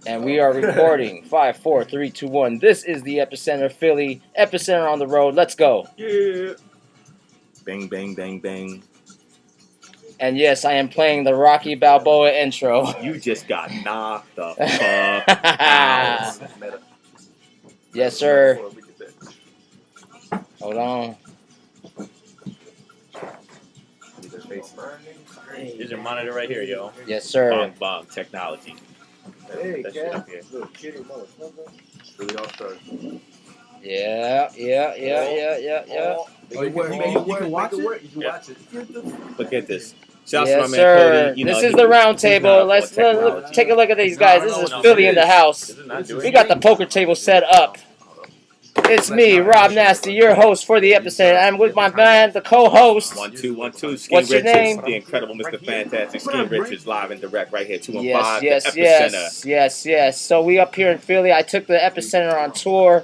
And we are recording. 5, 4, 3, 2, 1. This is the Epicenter Philly. Epicenter on the road. Let's go. Yeah. Bang, bang, bang, bang. And yes, I am playing the Rocky Balboa intro. You just got knocked the fuck out. Yes, sir. Hold on. Here's your monitor right here, yo. Yes, sir. Bong bong technology. Hey, That shit up here. little kitty motherfucker. Really all stars. Yeah. Oh, you can watch it. You can Yeah. watch it. Look at this. Shout out Yes, to my man sir. Cody. You know, This is he- the round he's table. not Let's for technology. take a look at these guys. This is no, Philly it in the is. house. This is not doing We got the poker table set up. It's me, Rob Nasty, your host for the Epicenter. I'm with my man, the co-host. 1 2 1 2. Scheme What's your Richards, name? the incredible Mr. Fantastic Scheme Richards, live and direct right here. 215. Yes. So we up here in Philly. I took the Epicenter on tour.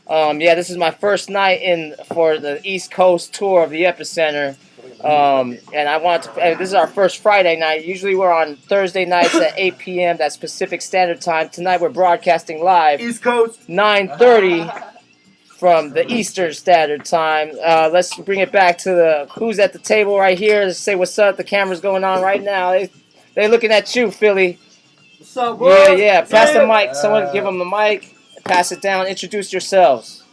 This is my first night in for the East Coast tour of the Epicenter. And I want to. This is our first Friday night. Usually we're on Thursday nights at 8 p.m. That's Pacific Standard Time. Tonight we're broadcasting live East Coast. 9:30 from the Eastern Standard Time. Let's bring it back to the who's at the table right here. Let's say what's up. The camera's going on right now. They're looking at you, Philly. What's up, bro? Yeah. Pass the mic. Someone give them the mic. Pass it down. Introduce yourselves.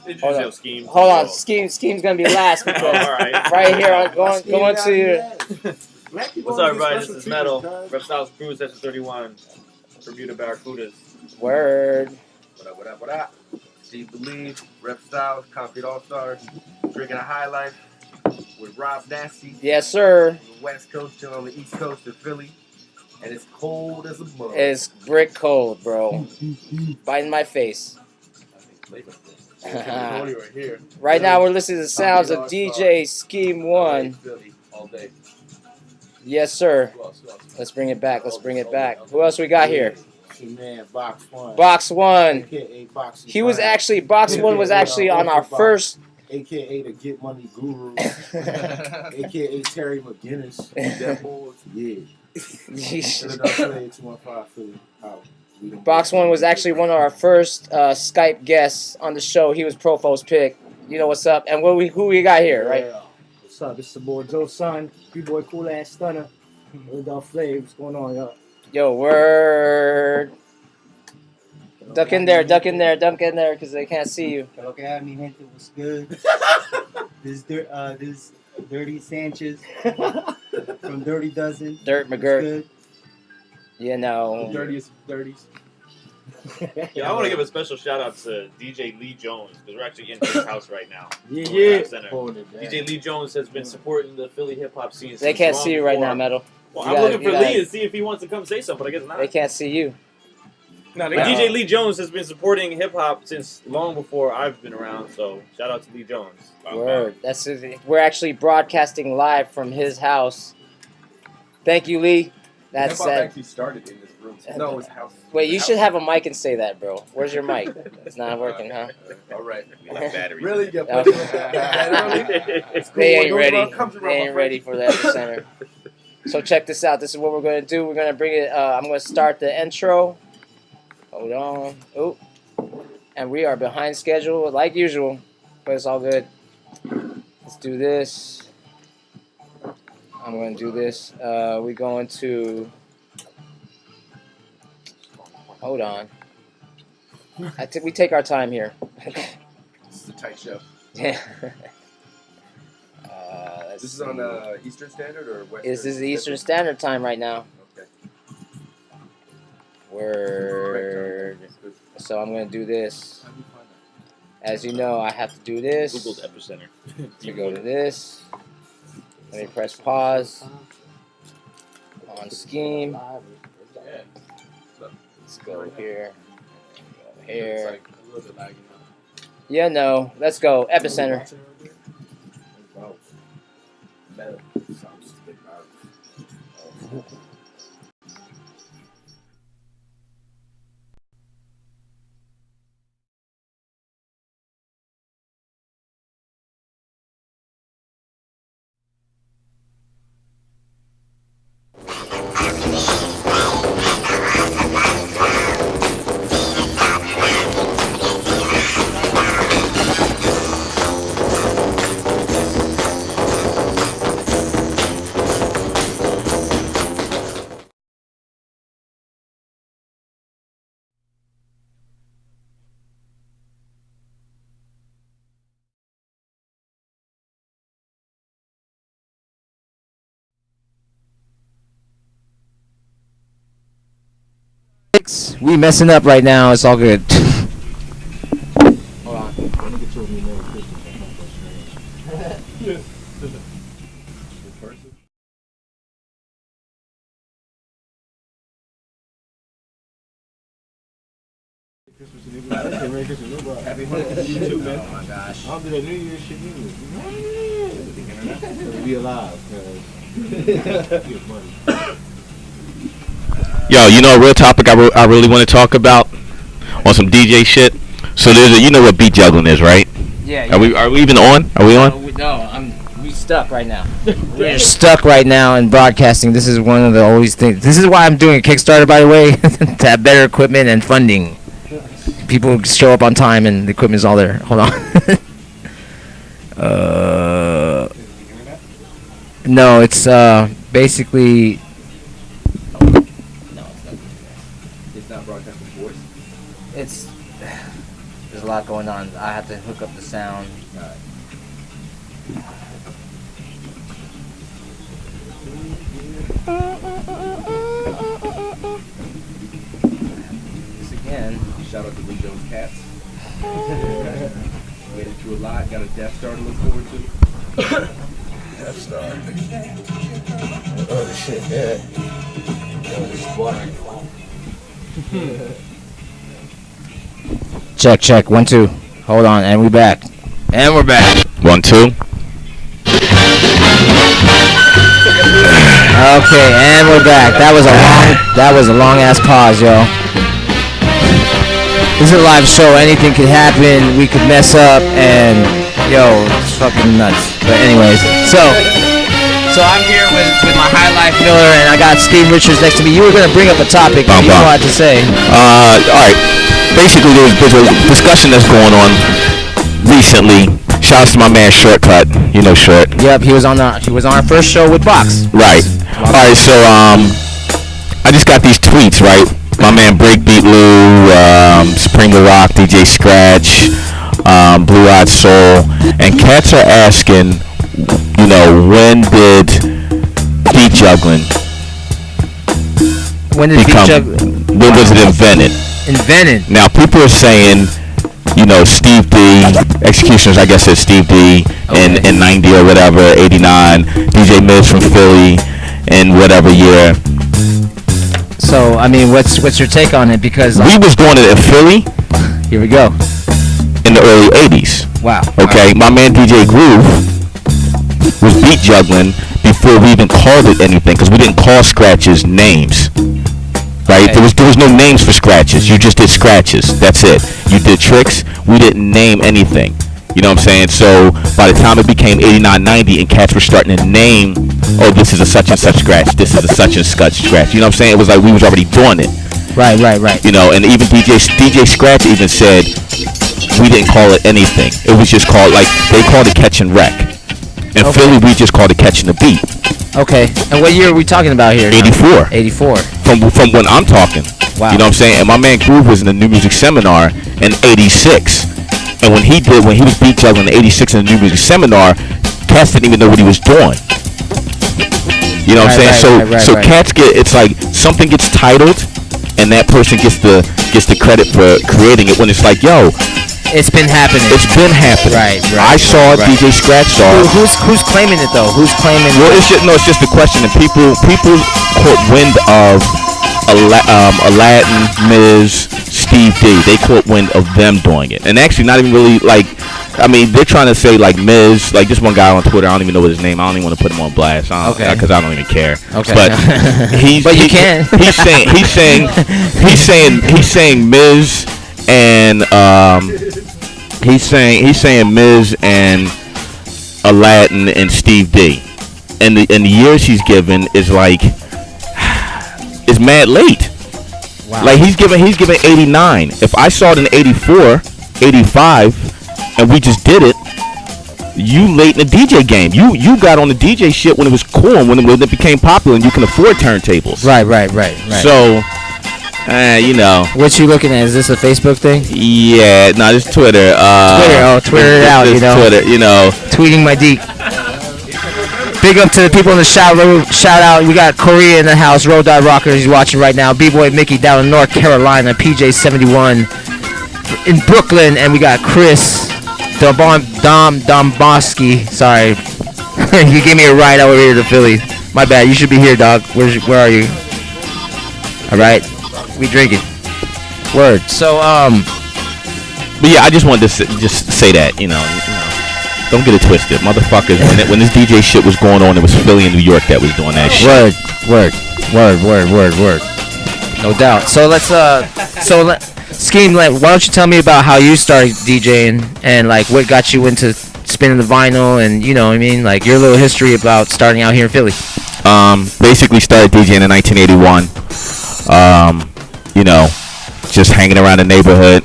Introduce your Scheme. Hold on. Scheme's gonna be last because all right. right here I'm going to your. What's up, everybody? This is Metal. Reptiles Cruise, Section 31. Bermuda Barracudas. Word. What up? Steve Believe, Rep Styles, Concrete All Stars, drinking a high life with Rob Nasty. Yes, sir. On the West Coast, chilling on the East Coast of Philly, and it's cold as a mug. It's brick cold, bro. Biting my face. Right now we're listening to the sounds of DJ Scheme 1. Philly all day. Yes, sir. Who else? Let's bring it back. Who else we got here? Man, Box One. Box 1. AKA Box. He was actually, Box 1 was actually on our first. AKA the Get Money Guru. AKA Terry McGinnis. That boys. Yeah. Philadelphia 215 Philly. Box 1 was actually one of our first Skype guests on the show. He was Profo's pick. You know what's up. And who we got here, right? Yeah. What's up? It's the boy Joe Son. B-boy Cool Ass Stunner. Philadelphia. What's going on, y'all? Yo, word. Duck in there, because they can't see you. Hello, que have me, gente. What's good? This Dirty Sanchez from Dirty Dozen. Dirt What's McGirt. good? You know. Dirtiest. Yeah, I want to give a special shout out to DJ Lee Jones because we're actually in his house right now. Yeah. Center. DJ Lee Jones has been supporting the Philly hip hop scene. They can't see you right now, Metal. Well, You I'm gotta- looking for you gotta- Lee to see if he wants to come say something, but I guess not. They can't see you. But DJ Lee Jones has been supporting hip hop since long before I've been around. So shout out to Lee Jones. Word. We're actually broadcasting live from his house. Thank you, Lee. That's Hip-hop that. actually started in this room. No, his house. Wait, you should have a mic and say that, bro. Where's your mic? It's not working, huh? All right. We left battery. Really? Yeah, Okay. They ain't ready for the Epicenter. So check this out. This is what we're going to do. We're going to bring it. I'm going to start the intro. Hold on. Oh. And we are behind schedule like usual, but it's all good. Let's do this. I'm going to do this. We're going to. Hold on. I think we take our time here. This is a tight show. Yeah. This is on Eastern Standard or Western? This is the Eastern Standard Time right now. Okay. Word. So I'm going to do this. As you know, I have to do this. Google's Epicenter. To go to this. Let me press pause. On Scheme. Let's go here. Go here. Yeah, no. Let's go. Epicenter. We messing up right now. It's all good. Hold on. Happy birthday to you too, man. Oh my gosh. I'll do that New Year's shit anyway. Be alive, cuz. Money. Yo, you know a real topic I really want to talk about on some DJ shit. So there's a, you know what beat juggling is, right? Yeah. Are we even on? Are we on? We stuck right now. We're stuck right now in broadcasting. This is one of the always things. This is why I'm doing a Kickstarter, by the way, to have better equipment and funding. People show up on time and the equipment's all there. Hold on. No, it's basically. It's not broadcasting voice. It's there's a lot going on. I have to hook up the sound. This again. Shout out to Lee Jones Cats. Made it through a lot. Got a Death Star to look forward to. Death Star. Oh shit, yeah. Yo, this watering Check 1 2. Hold on, and we're back. And we're back. 1 2. Okay, and we're back. That was a long ass pause, yo. This is a live show. Anything could happen. We could mess up, and yo, it's fucking nuts. But anyways, so I'm here with my High Life Miller, and I got Steve Richards next to me. You were gonna bring up a topic. You know what to say. All right. Basically, there's a discussion that's going on recently. Shouts to my man Shortcut. You know Short. Yep, he was on our first show with Box. Right. All right. So I just got these tweets. Right. My man Breakbeat Lou, Supreme the Rock, DJ Scratch, Blue Eyed Soul, and cats are asking, you know, when did beat juggling When did beat juggling? When was it invented? Invented. Now people are saying, you know, Steve D, Executioners, I guess it's Steve D in 90 or whatever, 89, DJ Miz from Philly in whatever year. So, I mean, what's your take on it? Because we was doing it in Philly. Here we go. In the early 80s. Wow. Okay, my man DJ Groove was beat juggling before we even called it anything, because we didn't call scratches names. Right? Okay. There was no names for scratches. You just did scratches. That's it. You did tricks. We didn't name anything. You know what I'm saying? So by the time it became 89, 90, and cats were starting to name, oh, this is a such and such scratch. This is a such and such scratch. You know what I'm saying? It was like we was already doing it. Right. You know, and even DJ Scratch even said we didn't call it anything. It was just called, like, they called it catch and wreck. In Philly, we just called it catching the beat. Okay. And what year are we talking about here? 84. 84. From when I'm talking. Wow. You know what I'm saying? And my man Groove was in the New Music Seminar in 86. And when he was beat juggling in 86 in the New Music Seminar, cats didn't even know what he was doing. You know what I'm saying? So cats it's like something gets titled, and that person gets the credit for creating it, when it's like, yo, it's been happening. Right. I saw it. DJ Scratch saw it. Who's claiming it though? Who's claiming? Well, it's just a question, and people caught wind of Aladdin, Miz, Steve D. They caught wind of them doing it, and actually not even really like. I mean, they're trying to say like Miz, like this one guy on Twitter. I don't even know what his name. I don't even want to put him on blast. Because I don't even care. Okay. But you can. He's saying Miz and he's saying Miz and Aladdin and Steve D. And the years he's given is like is mad late. Wow. Like he's given 89. If I saw it in 84, 85. And we just did it. You late in the DJ game. You got on the DJ shit when it was cool, when it became popular, and you can afford turntables. Right. So, you know. What you looking at? Is this a Facebook thing? Yeah, no, this is Twitter. Twitter it out. You know. Twitter, you know. Tweeting my deek. Big up to the people in the shout out. We got Korea in the house. Road Dog Rocker is watching right now. B-Boy Mickey down in North Carolina. PJ71 in Brooklyn. And we got Chris Domboski. Sorry. You gave me a ride over here to Philly. My bad. You should be here, dog. Where are you? All right. We drinking. Word. So, But yeah, I just wanted to just say that, you know, don't get it twisted, motherfuckers. When this DJ shit was going on, it was Philly and New York that was doing that shit. Word. No doubt. So let's Scheme, why don't you tell me about how you started DJing and like what got you into spinning the vinyl and you know what I mean, like your little history about starting out here in Philly. Basically started DJing in 1981. You know, just hanging around the neighborhood.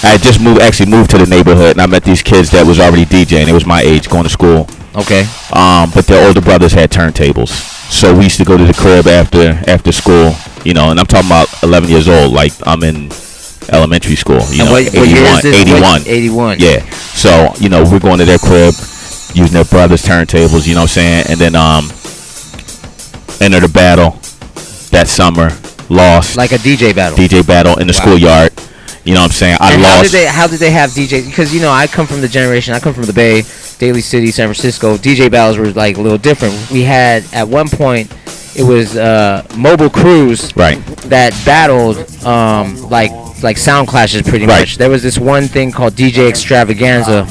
I had just moved to the neighborhood, and I met these kids that was already DJing. It was my age, going to school. Okay. But their older brothers had turntables, so we used to go to the crib after school. You know, and I'm talking about 11 years old, like I'm in elementary school. You know, what year is this? 81. 81. Yeah. So you know, we're going to their crib, using their brothers' turntables. You know what I'm saying? And then entered a battle that summer. Lost. Like a DJ battle. DJ battle in the schoolyard. You know what I'm saying? I lost. How did they have DJs? Because, you know, I come from the Bay, Daly City, San Francisco. DJ battles were, like, a little different. We had, at one point, it was mobile crews that battled, like sound clashes pretty much. There was this one thing called DJ Extravaganza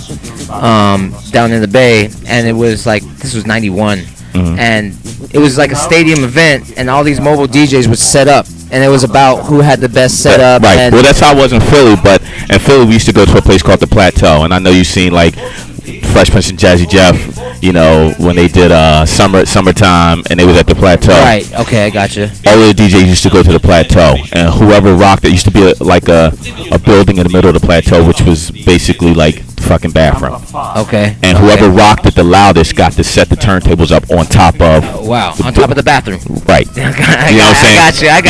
down in the Bay, and it was, like, this was 91. And it was like a stadium event, and all these mobile DJs would set up, and it was about who had the best setup. Right. And well, that's how I was in Philly, but in Philly we used to go to a place called the Plateau, and I know you've seen like Fresh Prince and Jazzy Jeff, you know, when they did summertime, and they was at the Plateau. Right. Okay, I gotcha. All of the DJs used to go to the Plateau, and whoever rocked it used to be a building in the middle of the Plateau, which was basically like the fucking bathroom. Okay. And whoever rocked it the loudest got to set the turntables up on top of. On top of the bathroom. Right. You know what I'm saying? I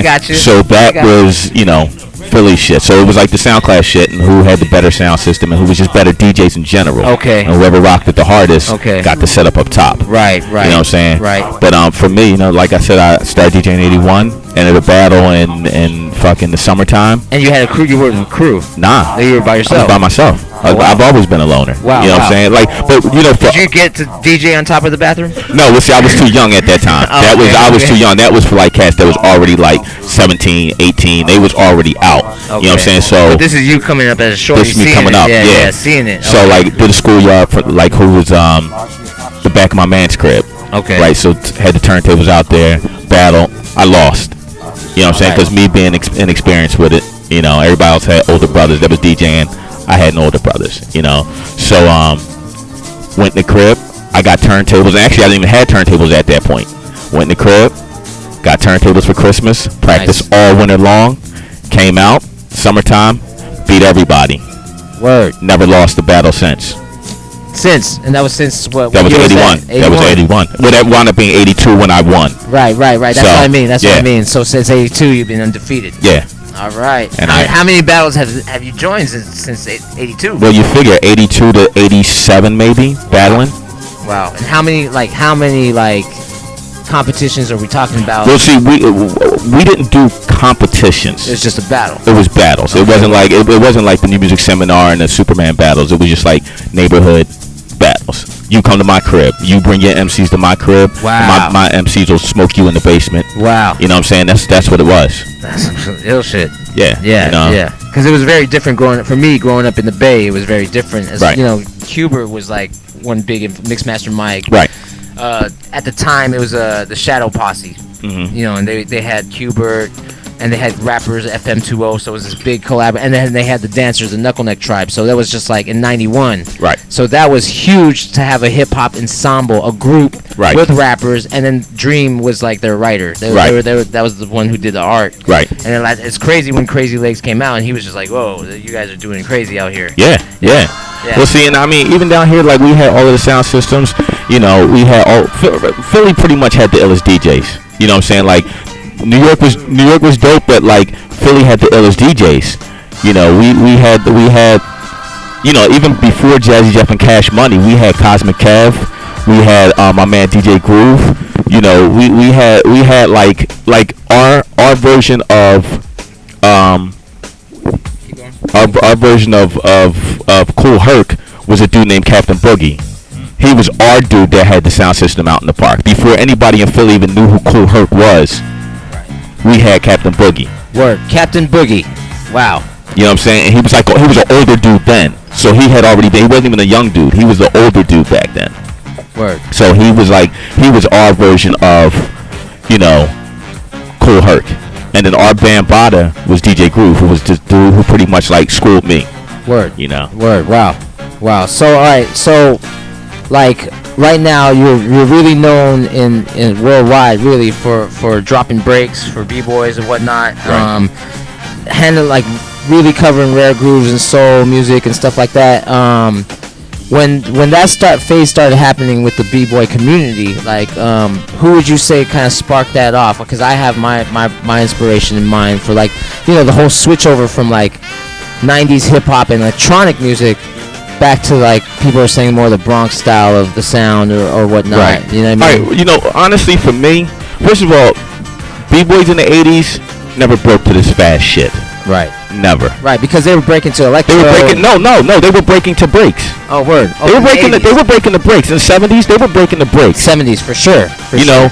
got you. So that was, you know, Philly shit. So it was like the sound class shit, and who had the better sound system, and who was just better DJs in general. Okay. And whoever rocked it the hardest got to set up top. Right. You know what I'm saying? Right. But for me, you know, like I said, I started DJing in 81, and at a battle in fucking the summertime. And you had a crew? You were with a crew? Nah. You were by yourself? I was by myself. Oh, wow. I've always been a loner. Wow. You know what I'm saying? Like, but you know, did you get to DJ on top of the bathroom? No, see, I was too young at that time. I was too young. That was for like cats that was already like 17, 18. They was already out. You know what I'm saying? So but this is you coming up as a shorty. This is me coming up. Yeah, seeing it. So like did the schoolyard for like who was the back of my man's crib. Okay. Right. So had the turntables out there. Battle. I lost. You know what I'm saying? Because me being inexperienced with it. You know, everybody else had older brothers that was DJing. I had no older brothers, you know. So went in the crib. I got turntables. Actually, I didn't even have turntables at that point. Went in the crib. Got turntables for Christmas. Practiced all winter long. Came out. Summertime. Beat everybody. Word. Never lost the battle since. And that was since what? That was 81. That was 81. Well, that wound up being 82 when I won. Right. That's what I mean. That's what I mean. So since 82, you've been undefeated. Yeah. All right. And how many battles have you joined since 82? Well, you figure 82 to 87 maybe battling. Wow. And how many competitions are we talking about? Well, see, we didn't do competitions. It was just a battle. It was battles. Okay. It wasn't like the New Music Seminar and the Superman battles. It was just like neighborhood battles. You come to my crib. You bring your MCs to my crib. Wow. My MCs will smoke you in the basement. Wow. You know what I'm saying? That's what it was. That's some ill shit. Yeah. Yeah. You know? Yeah. Because it was very different growing up in the Bay. It was very different. As, right. You know, Cuba was like one big Mixmaster Mike. Right. At the time, it was the Shadow Posse. Mm-hmm. You know, and they had Qbert, and they had rappers FM20, so it was this big collab, and then they had the dancers, the Knuckleneck Tribe. So that was just like in '91. Right. So that was huge to have a hip hop ensemble, a group with rappers, and then Dream was like their writer. That was the one who did the art. Right. And then, like, it's crazy when Crazy Legs came out, and he was just like, "Whoa, you guys are doing crazy out here." Yeah. Well, see, and I mean, even down here, like we had all of the sound systems. You know, we had Philly pretty much had the illest DJs. You know what I'm saying? Like New York was dope, but like Philly had the illest DJs. You know, we had, you know, even before Jazzy Jeff and Cash Money, we had Cosmic Kev, We had my man DJ Groove. You know, we had like our version of our version of Cool Herc was a dude named Captain Boogie. He was our dude that had the sound system out in the park. Before anybody in Philly even knew who Cool Herc was, we had Captain Boogie. Word. Captain Boogie. Wow. You know what I'm saying? And he was an older dude then. So he wasn't even a young dude. He was the older dude back then. Word. So he was our version of, you know, Cool Herc. And then our bambada was DJ Groove, who was this dude who pretty much like schooled me. Word. You know. Word. Wow. So all right. So like right now you're really known in worldwide really for dropping breaks for b-boys and whatnot. Right. Handling like really covering rare grooves and soul music and stuff like that. When that phase started happening with the b-boy community, like who would you say kind of sparked that off? Because I have my inspiration in mind for like, you know, the whole switch over from like 90s hip hop and electronic music back to like people are saying more the Bronx style of the sound or whatnot. Right. You know what I mean? All right. You know, honestly, for me, first of all, b-boys in the 80s never broke to this fast shit. Right. Never. Right, because they were breaking to electro. They were breaking. No. They were breaking to breaks. Oh, word. They were breaking. They were breaking the breaks in the 70s. They were breaking the breaks. 70s for sure. You know,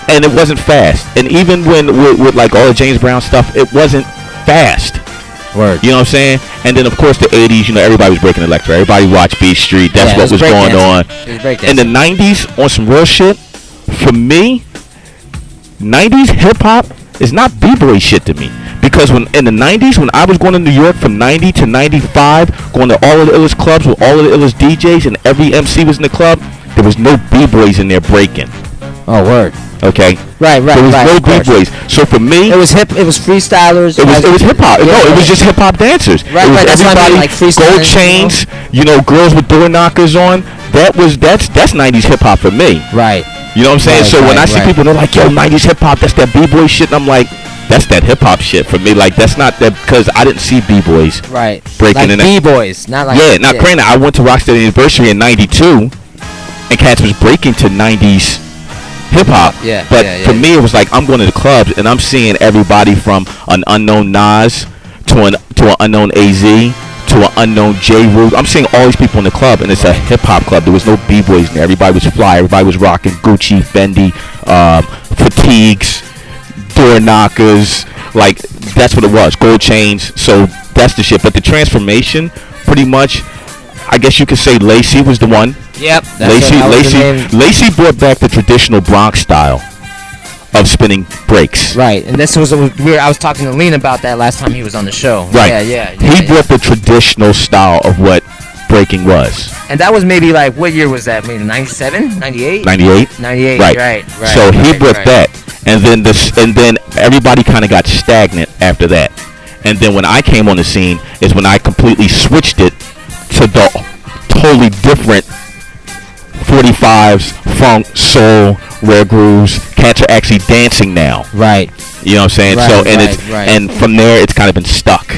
and it wasn't fast. And even when with like all the James Brown stuff, it wasn't fast. Word. You know what I'm saying? And then of course the 80s. You know, everybody was breaking electro. Everybody watched Beat Street. That's what was going on. In the 90s, on some real shit. For me, 90s hip hop is not b-boy shit to me. Because when in the 90s, when I was going to New York from 90 to 95, going to all of the illest clubs with all of the illest DJs, and every MC was in the club, there was no b-boys in there breaking. Oh, word. Okay. Right. There was no b-boys. So for me, it was freestylers. It was hip hop. Yeah, no, it was just hip hop dancers. Right. That's what I mean, like freestyle. Gold chains. You know, girls with door knockers on. That's 90s hip hop for me. Right. You know what I'm saying? Right, so when I see people, they're like, "Yo, 90s hip hop, that's that b-boy shit," and I'm like, that's that hip hop shit for me. Like that's not that because I didn't see b-boys breaking like in b-boys, not like not granted. I went to Rocksteady University in '92, and cats was breaking to 90s hip hop. But for me, it was like I'm going to the clubs and I'm seeing everybody from an unknown Nas to an unknown AZ to an unknown J. Rule. I'm seeing all these people in the club, and it's a hip hop club. There was no b-boys in there. Everybody was fly. Everybody was rocking Gucci, Fendi, fatigues, door knockers, like that's what it was. Gold chains. So that's the shit. But the transformation, pretty much, I guess you could say Lacey was the one. Yep. Lacey brought back the traditional Bronx style of spinning breaks. Right. And this was weird. I was talking to Lean about that last time he was on the show. Right. He brought the traditional style of what breaking was. And that was maybe like, what year was that? Maybe 97, 98? 98. 98. Right. So he brought that. And then everybody kind of got stagnant after that. And then when I came on the scene is when I completely switched it to the totally different 45s, funk, soul, rare grooves. Cats are actually dancing now. Right. You know what I'm saying? And from there it's kind of been stuck.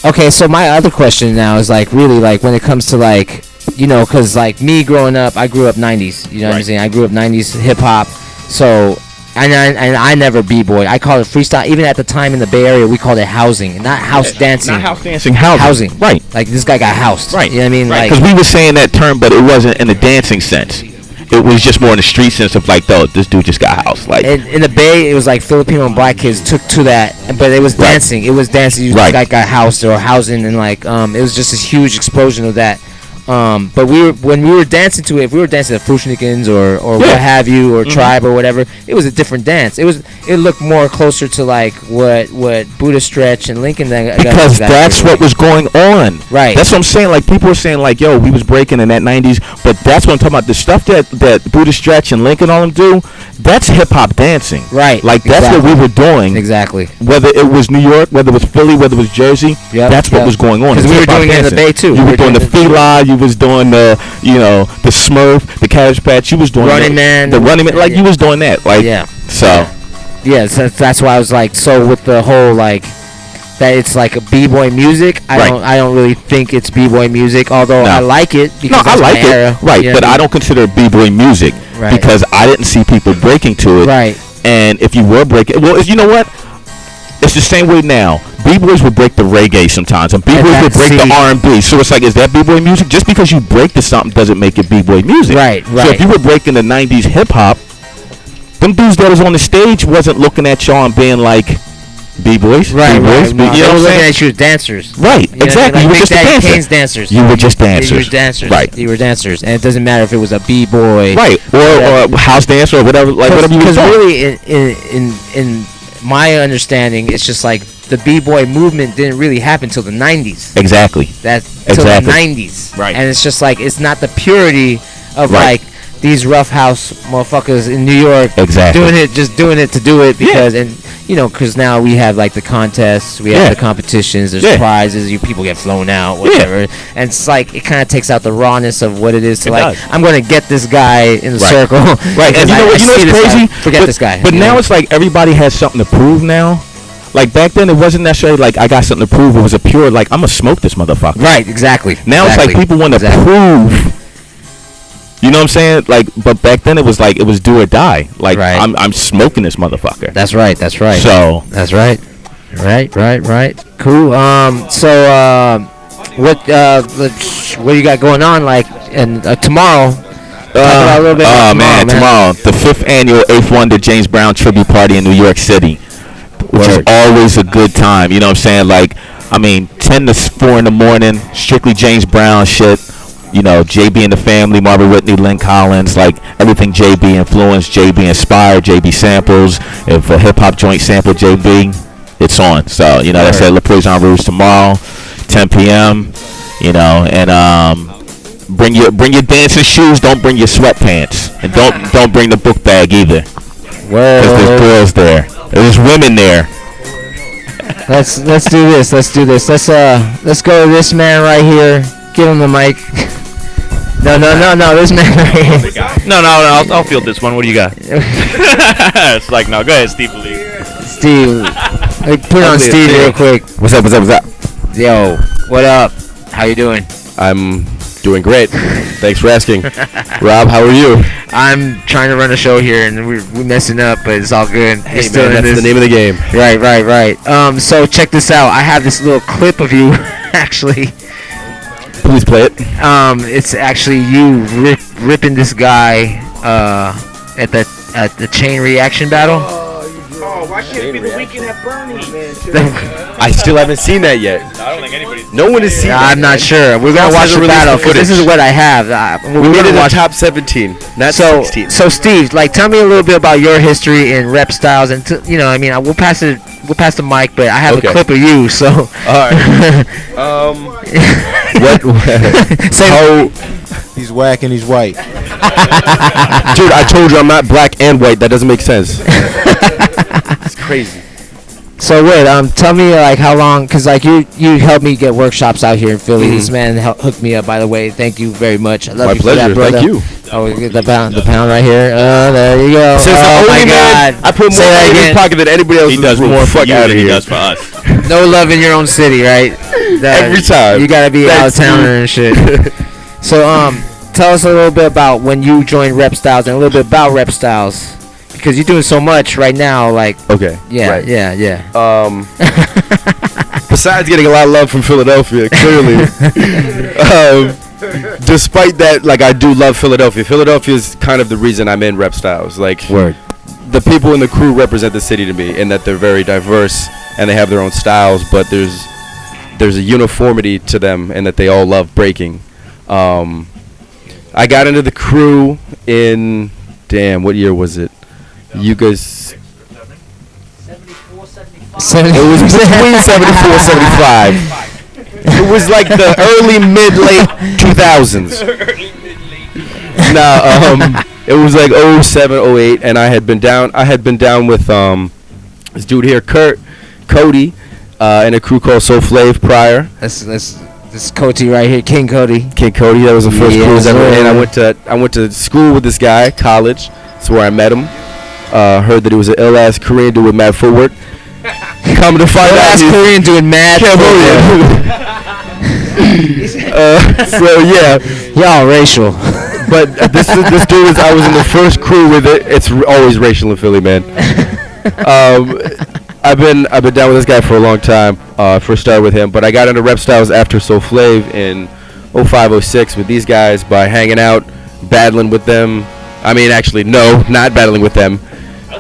Okay, so my other question now is like really like when it comes to like, you know, because like me growing up, I grew up 90s. You know what I'm saying? I grew up 90s hip hop. So and I never b-boy. I call it freestyle. Even at the time in the Bay Area, we called it housing, not house dancing. Not house dancing, housing. Right. Like this guy got housed. Right. You know what I mean? Right. Because we were saying that term, but it wasn't in the dancing sense. It was just more in the street sense of like, though, this dude just got housed. Like in the Bay, it was like Filipino and black kids took to that, but it was dancing. It was dancing. This guy got housed or housing, and like it was just this huge explosion of that. But when we were dancing to it, if we were dancing to Frushnikins or what have you, or Tribe or whatever, it was a different dance. It looked more closer to like what Buddha Stretch and Lincoln because that's what was going on. Right. That's what I'm saying. Like people were saying like, yo, we was breaking in that 90s, but that's what I'm talking about. The stuff that Buddha Stretch and Lincoln all them do, that's hip hop dancing. Right. Like that's what we were doing. Exactly. Whether it was New York, whether it was Philly, whether it was Jersey, that's what was going on. Because we were doing it in the Bay too. You were doing the Fila, you was doing the, you know, the Smurf, the Cabbage Patch. You was doing Running Man, the Running Man. Like you was doing that. Like so that's why I was like, so with the whole like that it's like a b-boy music. I don't really think it's b-boy music, although I like it because I that's like my it. era. Right, You know but what I don't consider it b-boy music because I didn't see people breaking to it. Right. And if you were breaking, well, you know what? It's the same way now. B-boys would break the reggae sometimes, and B-boys would break the R&B. So it's like, is that B-boy music? Just because you break to something doesn't make it B-boy music. Right. So if you were breaking the 90s hip-hop, them dudes that was on the stage wasn't looking at y'all and being like, B-boys, Right. B-boys, No, you know what I'm looking saying? at you as dancers. Right, You know, exactly. like You were Big just a Daddy dancer. Kane's dancers. You were just dancers. You were dancers. Right. You were dancers, and it doesn't matter if it was a b-boy. Right, or house dancer or whatever, like whatever you was Because doing. really, in my understanding, it's just like the b-boy movement didn't really happen till the 90s. Exactly. Till the 90s. Right. And it's just like, it's not the purity of Right. like these rough house motherfuckers in New York Exactly. doing it to do it because and you know, because now we have like the contests, we have the competitions, there's prizes, people get flown out, whatever, and it's like it kind of takes out the rawness of what it is to I'm gonna get this guy in the circle, right? And you know what's crazy? Forget this guy. But now it's like everybody has something to prove now. Like back then, it wasn't necessarily like I got something to prove. It was a pure like I'm gonna smoke this motherfucker. Right. Exactly. Now it's like people want to prove. You know what I'm saying? Like, but back then it was like it was do or die. Like I'm smoking this motherfucker. That's right. That's right. So that's right. Right. Cool. What do you got going on? Like, and tomorrow. Talk a little bit about tomorrow the 5th annual 8th Wonder James Brown tribute party in New York City, which is always a good time. You know what I'm saying? Like, I mean, 10 to 4 in the morning, strictly James Brown shit. You know, JB and the Family, Marvin Whitney, Lynn Collins, like everything JB influenced, JB inspired, JB samples. If a hip hop joint sample JB, it's on. So, you know, that's at La Prison Rouge tomorrow, 10 p.m. You know, and bring your dancing shoes. Don't bring your sweatpants, and don't bring the book bag either. Because there's girls there. There's women there. Let's do this. Let's go to this man right here. Give him the mic. No, this man right here. No, I'll field this one. What do you got? It's like, no, go ahead, Steve. Steve, put on Steve real quick. What's up? Yo, what up? How you doing? I'm doing great. Thanks for asking. Rob, how are you? I'm trying to run a show here, and we're messing up, but it's all good. Hey, man, that's the name of the game. Right. So check this out. I have this little clip of you, actually. Please play it. It's actually you ripping this guy at the chain reaction battle. Oh, why can't it be the weekend at Bernie's? I still haven't seen that yet. I don't think anybody's. No one has seen that. I'm not sure. We're gonna watch the battle because this is what I have. We're gonna watch top 17, not 16. So Steve, like, tell me a little bit about your history in rep styles, and you know, I mean, we'll pass the mic, but I have a clip of you. So. All right. What? So he's whack and he's white. Dude, I told you I'm not black and white. That doesn't make sense. It's crazy. So wait, tell me like how long, cause like you helped me get workshops out here in Philly. This man hooked me up, by the way. Thank you very much. I love you pleasure. for that, brother. Thank you. Oh, we get the pound right here. There you go. Since oh the my only God! man, I put more in his pocket than anybody else. He does more for you out than of he here. does for us. No love in your own city, right? Every time. You gotta be out of towner and shit. So tell us a little bit about when you joined Rep Styles and a little bit about Rep Styles, because you're doing so much right now. Like, okay, yeah, right. yeah. Besides getting a lot of love from Philadelphia, clearly. Despite that, like, I do love Philadelphia. Philadelphia is kind of the reason I'm in Rep Styles. Like, the people in the crew represent the city to me, in that they're very diverse and they have their own styles, but there's a uniformity to them, and that they all love breaking. I got into the crew in, what year was it? You guys. 74, it was between 74 75. It was like the early, late 2000s. It was like 07, 08, and I had been down with this dude here, Cody, and a crew called Soul Flav prior. This Cody right here, King Cody. That was the first crew I was ever in. I went to school with this guy, college. That's where I met him. Heard that he was an ill-ass Korean dude with mad footwork. Come to find out, Last he's Korean doing mad. So yeah, Y'all racial. but this dude is. I was in the first crew with it. It's always racial in Philly, man. I've been down with this guy for a long time. First started with him, but I got into Rep Styles after Soul Flav in 05, 06 with these guys by hanging out, battling with them. I mean, actually, no, not battling with them.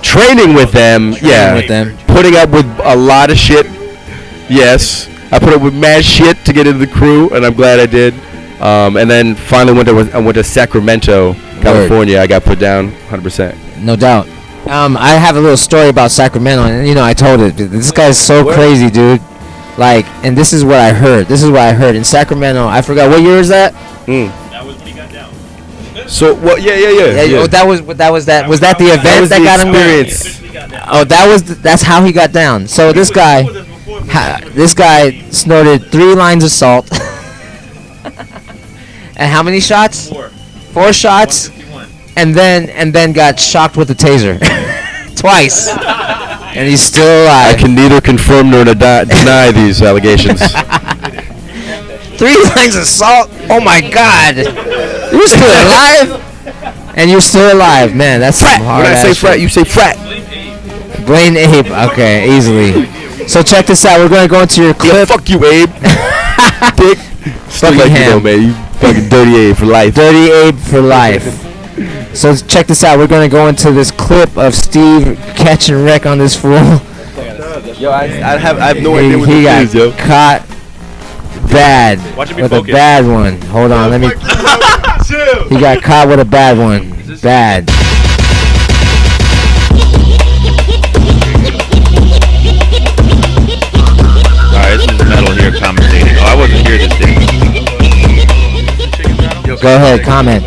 Training with them, with them. Putting up with a lot of shit. Yes, I put up with mad shit to get into the crew, and I'm glad I did. And then finally I went to Sacramento, California. I got put down 100%. No doubt. I have a little story about Sacramento, and I told it. This guy's so crazy, dude. Like, and this is what I heard. In Sacramento. I forgot what year is that. That was when he got down. So what? Yeah. Oh, that was that. Was that the event that got him down? Oh, that's how he got down. So this guy snorted 3 lines of salt. And how many shots? 4 shots. And then got shocked with a taser. Twice. And he's still alive. I can neither confirm nor deny these allegations. 3 lines of salt? Oh my God. You're still alive? And you're still alive. Man, that's some hard When I say frat, shit. you say frat. Blaine Abe. Okay, easily. So check this out. We're going to go into your clip. Yeah, fuck you, Abe. Dick. Stuff like you know, man. You fucking dirty Abe for life. Dirty Abe for life. So check this out. We're going to go into this clip of Steve catching wreck on this fool. Yo, I have no idea what He got this is, yo. caught bad with a bad one. Hold on, let me. He got caught with a bad one. Bad. Alright, this is Metal here commentating. Oh, I wasn't here this day. Go ahead, comment.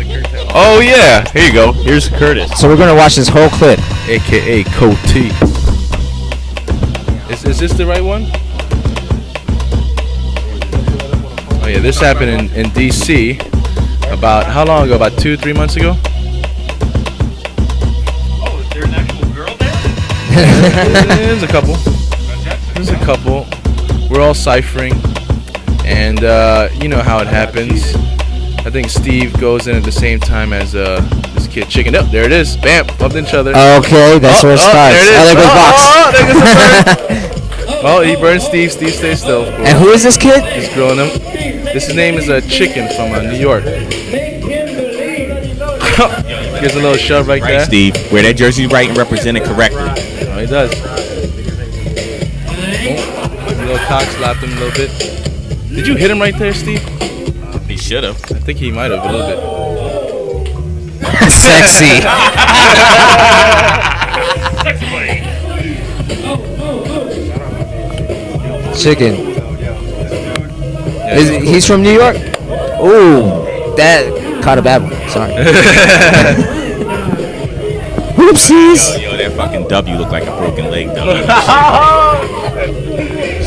Oh yeah, here you go. Here's Curtis. So we're gonna watch this whole clip. AKA Cote T. Is this the right one? Oh yeah, this happened in DC about how long ago? About 2-3 months ago? Oh, is there an actual girl there? There's a couple. We're all ciphering, and you know how it happens. I think Steve goes in at the same time as this kid Chicken. Oh, there it is. Bam, bumped each other. Okay, that's where it starts. There it is. There goes Box. There goes the bird. Well, he burned Steve. Steve stays still. Of course. And who is this kid? He's grilling him. His name is Chicken from New York. Gives a little shove right there. Steve. Wear that jersey right and represent it correctly. Oh, he does. A little cock slapped him a little bit. Did you hit him right there, Steve? He should have. I think he might have a little bit. Sexy. Chicken. He's from New York? Ooh, that caught a bad one. Sorry. Oopsies. Yo, that fucking W looked like a broken leg, though.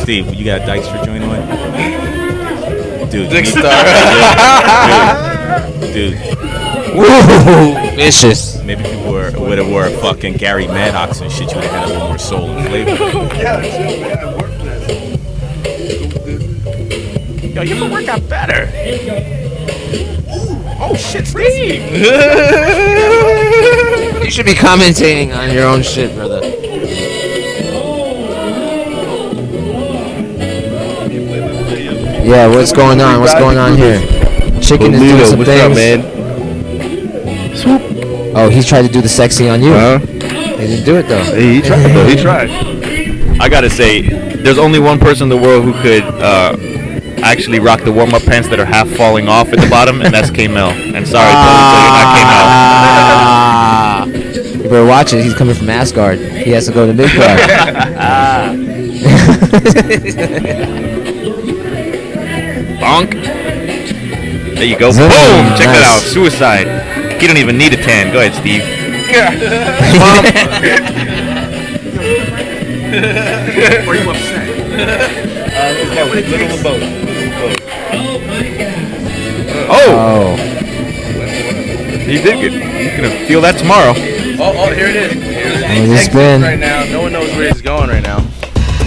Steve, you got dikes for joint on? Dude. Dick Dude. Woo, vicious. Maybe if you would have wore fucking Gary Maddox and shit, you would have had a little more soul and flavor. Yo, your work got better. Oh shit, Steve. You should be commentating on your own shit, brother. Yeah, what's going on? What's going on here? Chicken is doing some what's things. up, man? Oh, he tried to do the sexy on you. Huh? He didn't do it though. He tried, though. He tried. I gotta say, there's only one person in the world who could actually rock the warm-up pants that are half falling off at the bottom, and that's K-Mel. And sorry, you're not K-Mel. You better watch it. He's coming from Asgard. He has to go to Midgard. Bonk. There you go. Zoom. Boom! Check that out. Nice. Suicide. He don't even need a tan. Go ahead, Steve. Or are you upset? Oh! He did good. He's gonna feel that tomorrow. Oh, here it is. Here's a spin. Right now, no one knows where he's going right now.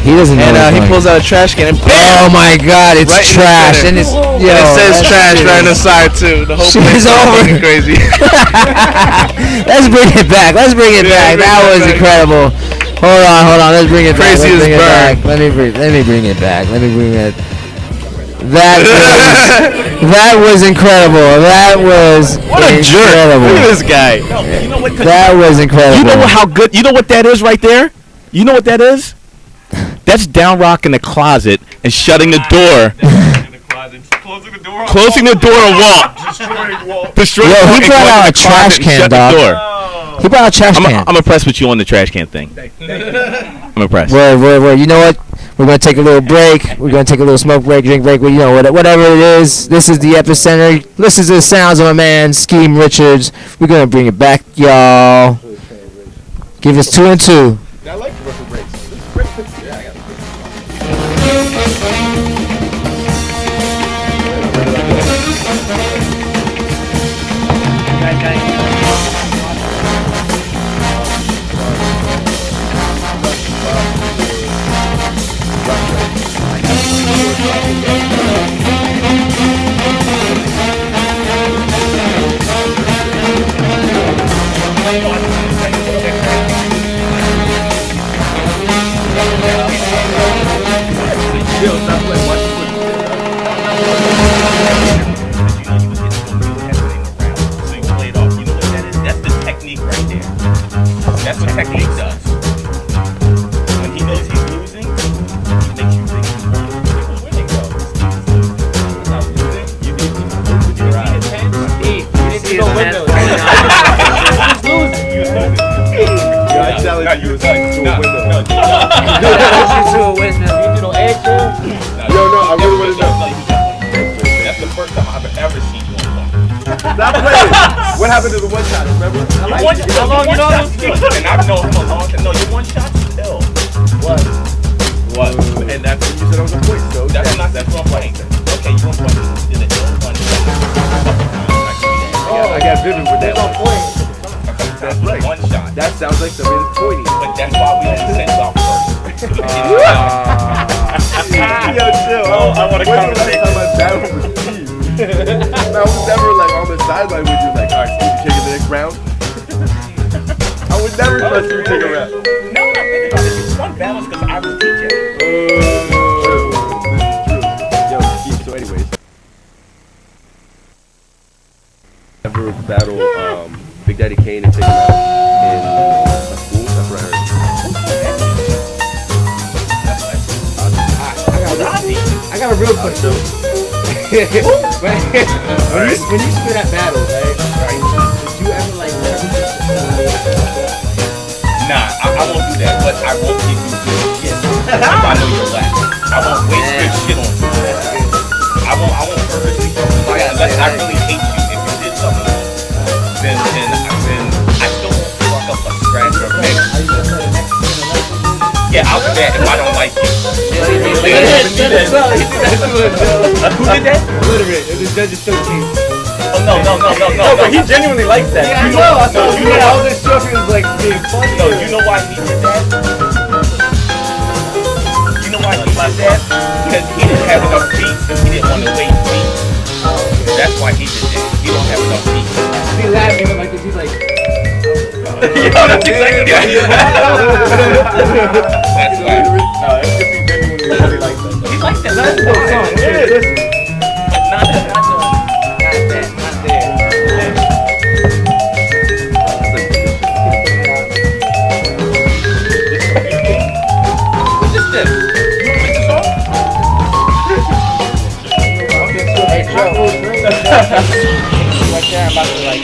He doesn't know. And he pulls out a trash can and oh my God, it's right trash, and it's and it says trash right on the side too. The whole place is over. crazy. Let's bring it back. Let's bring it back. That was incredible. Hold on. Let's bring it back. Crazy as bird. Let me bring it back. Let me bring it. That was incredible. That was What a jerk! Look at this guy. No, you know what? That was incredible. You know how good? You know what that is right there? You know what that is? That's down rock in the closet and shutting the door. Closing the door and walk. Destroying Yo, he brought out a trash can, dog. He brought out a trash can. I'm impressed with you on the trash can thing. I'm impressed. Word. You know what? We're going to take a little break. We're going to take a little smoke break, drink break. You know, whatever it is. This is the Epicenter. Listen to the sounds of my man, Scheme Richards. We're going to bring it back, y'all. Give us 2 and 2. I like commercial breaks. This is great. Yeah, I got That's what technique does. When he knows he's losing, he makes you think he's winning. He was winning though. He's not losing. You did his hands. He didn't see his hands. You was losing. I challenge you to a window. To a window. You do no edge. Yo, no, I really want to know. That's the first time I've ever seen you on the phone. Stop playing. What happened to the one shot? Remember? How long you know those skills? And I've known him a long time. No, your one shot is ill. What? And that's You said I was a point, so. that's not that's what I'm playing. Okay, you want to play in the ill one shot. I got vivid with that one. That's right. One shot. That sounds like the really pointy. But that's why we didn't send off first. Yo, chill. Oh, I want to When's the last conversate. time I battled with Steve? I was never like on the sideline with you, like, all right, Steve, you taking the next round? I would never trust you to take a round. No, I'm thinking about it. You won battles because I was DJ. Yo, Steve, so anyways. Ever battle Big Daddy Kane and take him out in a school? That's what I heard. I got a real question. when you spit at battle, right? Did you ever like Nah, I won't do that, but I won't give you good shit. If I know you're last. I won't waste good shit on you. I won't purposely unless I really hate you. If you did something, then I still won't fuck up a scratch or a mix. Yeah, I'll do that if I don't like you. Who did that? Literally, it was judges 13. Oh no, but he genuinely likes that. Yeah, I know. I thought all this stuff was like being funny. No, you know why he did that? You know why he did that? Because he didn't have enough beats and he didn't want to waste beats. That's why he did that. He don't have enough beats. He laughing like this. He's like, You know, that's exactly what he did. That's why. He genuinely really likes that. He likes that. that's the song. Listen. Not there. What's this then? You want to make this song? Hey, Joe. Right there, I'm about to like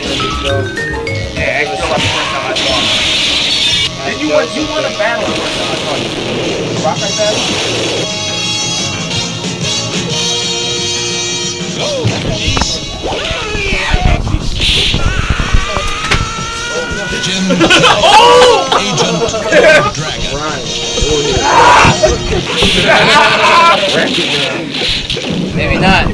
Yeah, actually, about the first time I saw him. Did you want a battle the first time I saw you? Rock like that? maybe not.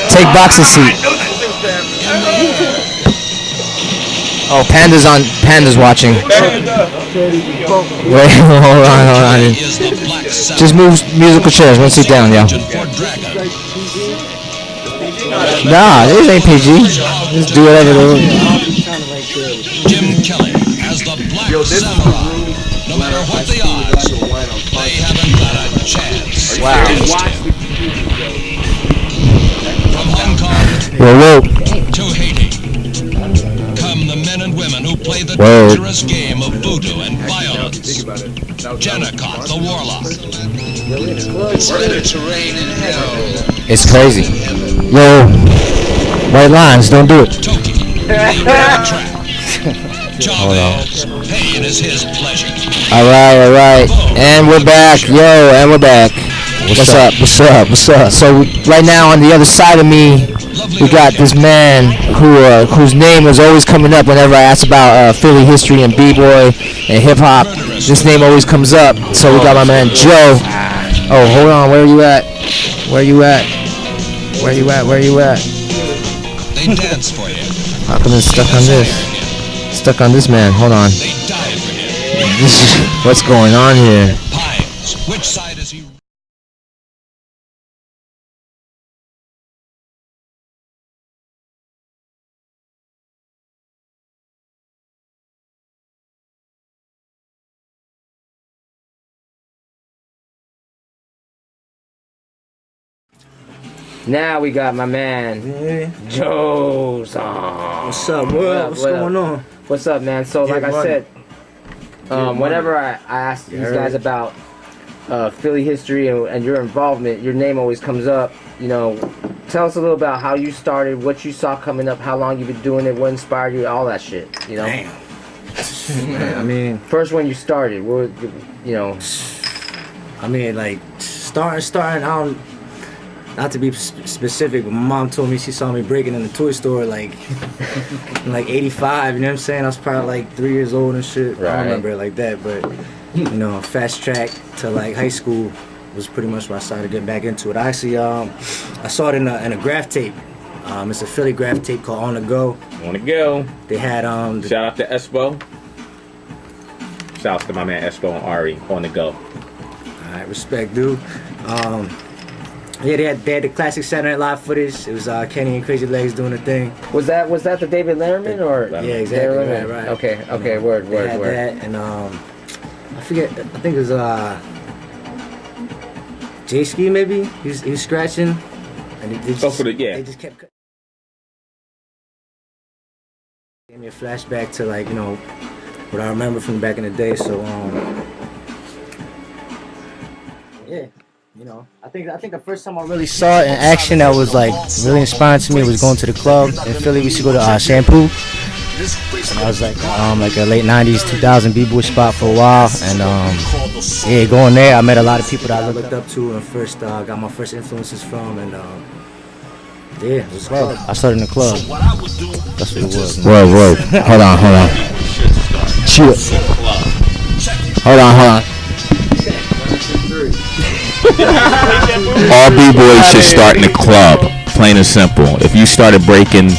Take boxing seat. Oh, Panda's watching. Wait, hold on. Just move musical chairs. One seat down, yo. Nah, this ain't PG. Just do whatever they want. Jim Kelly as the Black Samurai. No matter what the odds, they haven't got a chance. Wow. From Hong Kong to Haiti come the men and women who play the dangerous game of voodoo and violence. Jennacott the Warlock. It's crazy. Yo, white lines, don't do it. Chavez, pain is his pleasure. All right. And we're back. What's up? So right now on the other side of me, we got this man whose name was always coming up whenever I asked about Philly history and b-boy and hip-hop. This name always comes up. So we got my man Joe. Oh, hold on. Where are you at? They dance for you. How come it's stuck on this? Stuck on this man. Hold on. They die for him. What's going on here? Pines. Which side is he? Now we got my man Joe. What's up, bro? What's going on? What's up, man? So like I said, whenever I ask these guys about Philly history and your involvement, your name always comes up. You know, tell us a little about how you started, what you saw coming up, how long you've been doing it, what inspired you, all that shit. You know. Damn. I mean, first when you started, what, you know. I mean, like starting. I don't. Not to be specific, but my mom told me she saw me breaking in the toy store like in like 85, you know what I'm saying? I was probably like 3 years old and shit. Right. I don't remember it like that, but you know, fast track to like high school was pretty much where I started getting back into it. I actually I saw it in a graph tape. It's a Philly graph tape called On The Go. On the go. They had shout out to Espo. Shouts to my man Espo and Ari. On the go. Alright, respect, dude. Yeah, they had the classic Saturday Night Live footage. It was Kenny and Crazy Legs doing the thing. Was that the David Letterman or? Yeah, exactly. Right. Okay. Word. That and I forget. I think it was J-Ski maybe. He was scratching, and they just kept. Gave me a flashback to like what I remember from back in the day. So yeah. I think the first time I really saw it in action that was like really inspiring to me was going to the club in Philly. We used to go to Shampoo. And I was like a late 90s, 2000 b-boy spot for a while, and yeah, going there I met a lot of people that I looked up to and first got my first influences from, and yeah, it was club. I started in the club. That's what it was. Whoa. Hold on. Chill. Hold on. All b-boys should start in the club, plain and simple. If you started breaking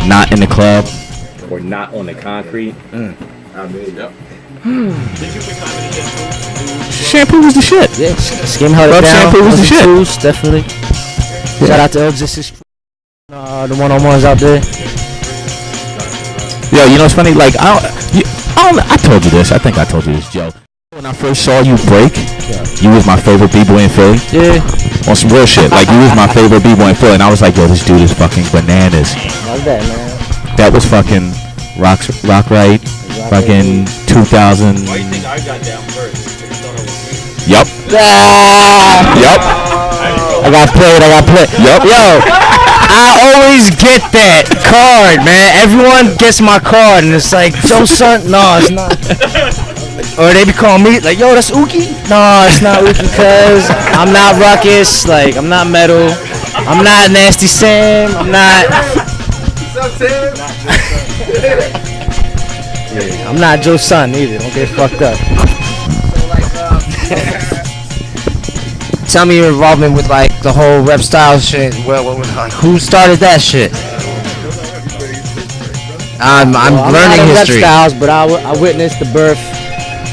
not in the club or not on the concrete, Shampoo was the shit. Yeah, Skim held it down. Shampoo was the shit. Tools, definitely. Yeah. Shout out to Existence, the one-on-ones out there. Yo, you know what's funny? Like I told you this. I think I told you this, Joe. When I first saw you break, you was my favorite b-boy in Philly. Yeah. On some real shit. Like, you was my favorite b-boy in Philly. And I was like, yo, this dude is fucking bananas. How's that, man? That was fucking rock right. Fucking 2000. Why do you think I got down first? Yup. Yup. I got played. Yup. Yo, I always get that card, man. Everyone gets my card, and it's like, Joe Son. No, it's not. Or they be calling me like, yo, that's Uki? No, it's not Uki, cuz I'm not Ruckus, like, I'm not Metal, I'm not Nasty Sam, I'm not... What's up, Sam? I'm not Joe Son either, don't get fucked up. Tell me your involvement with like the whole rep style shit. Well, like, who started that shit? I'm learning history. Rep styles, but I witnessed the birth.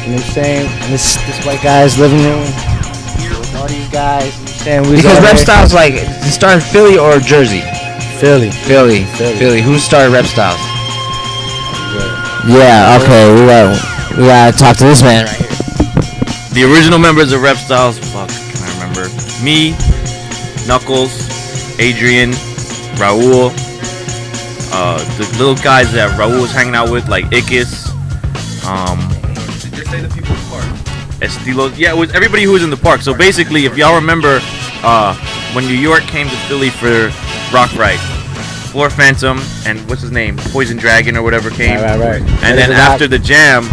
You know what I'm saying? In this white guy's living room. With all these guys. You know what I'm saying? Because rep styles like it started in Philly or Jersey? Philly. Who started rep styles? Yeah. Okay. We gotta talk to this man right here. The original members of Rep Styles. Fuck. Me, Knuckles, Adrian, Raul, the little guys that Raul was hanging out with, like Ikis, Did you say the people in the park? Estilos. Yeah, it was everybody who was in the park. So basically, if y'all remember, when New York came to Philly for Rock Right, Floor Phantom and what's his name, Poison Dragon or whatever came. Right. And then after the jam,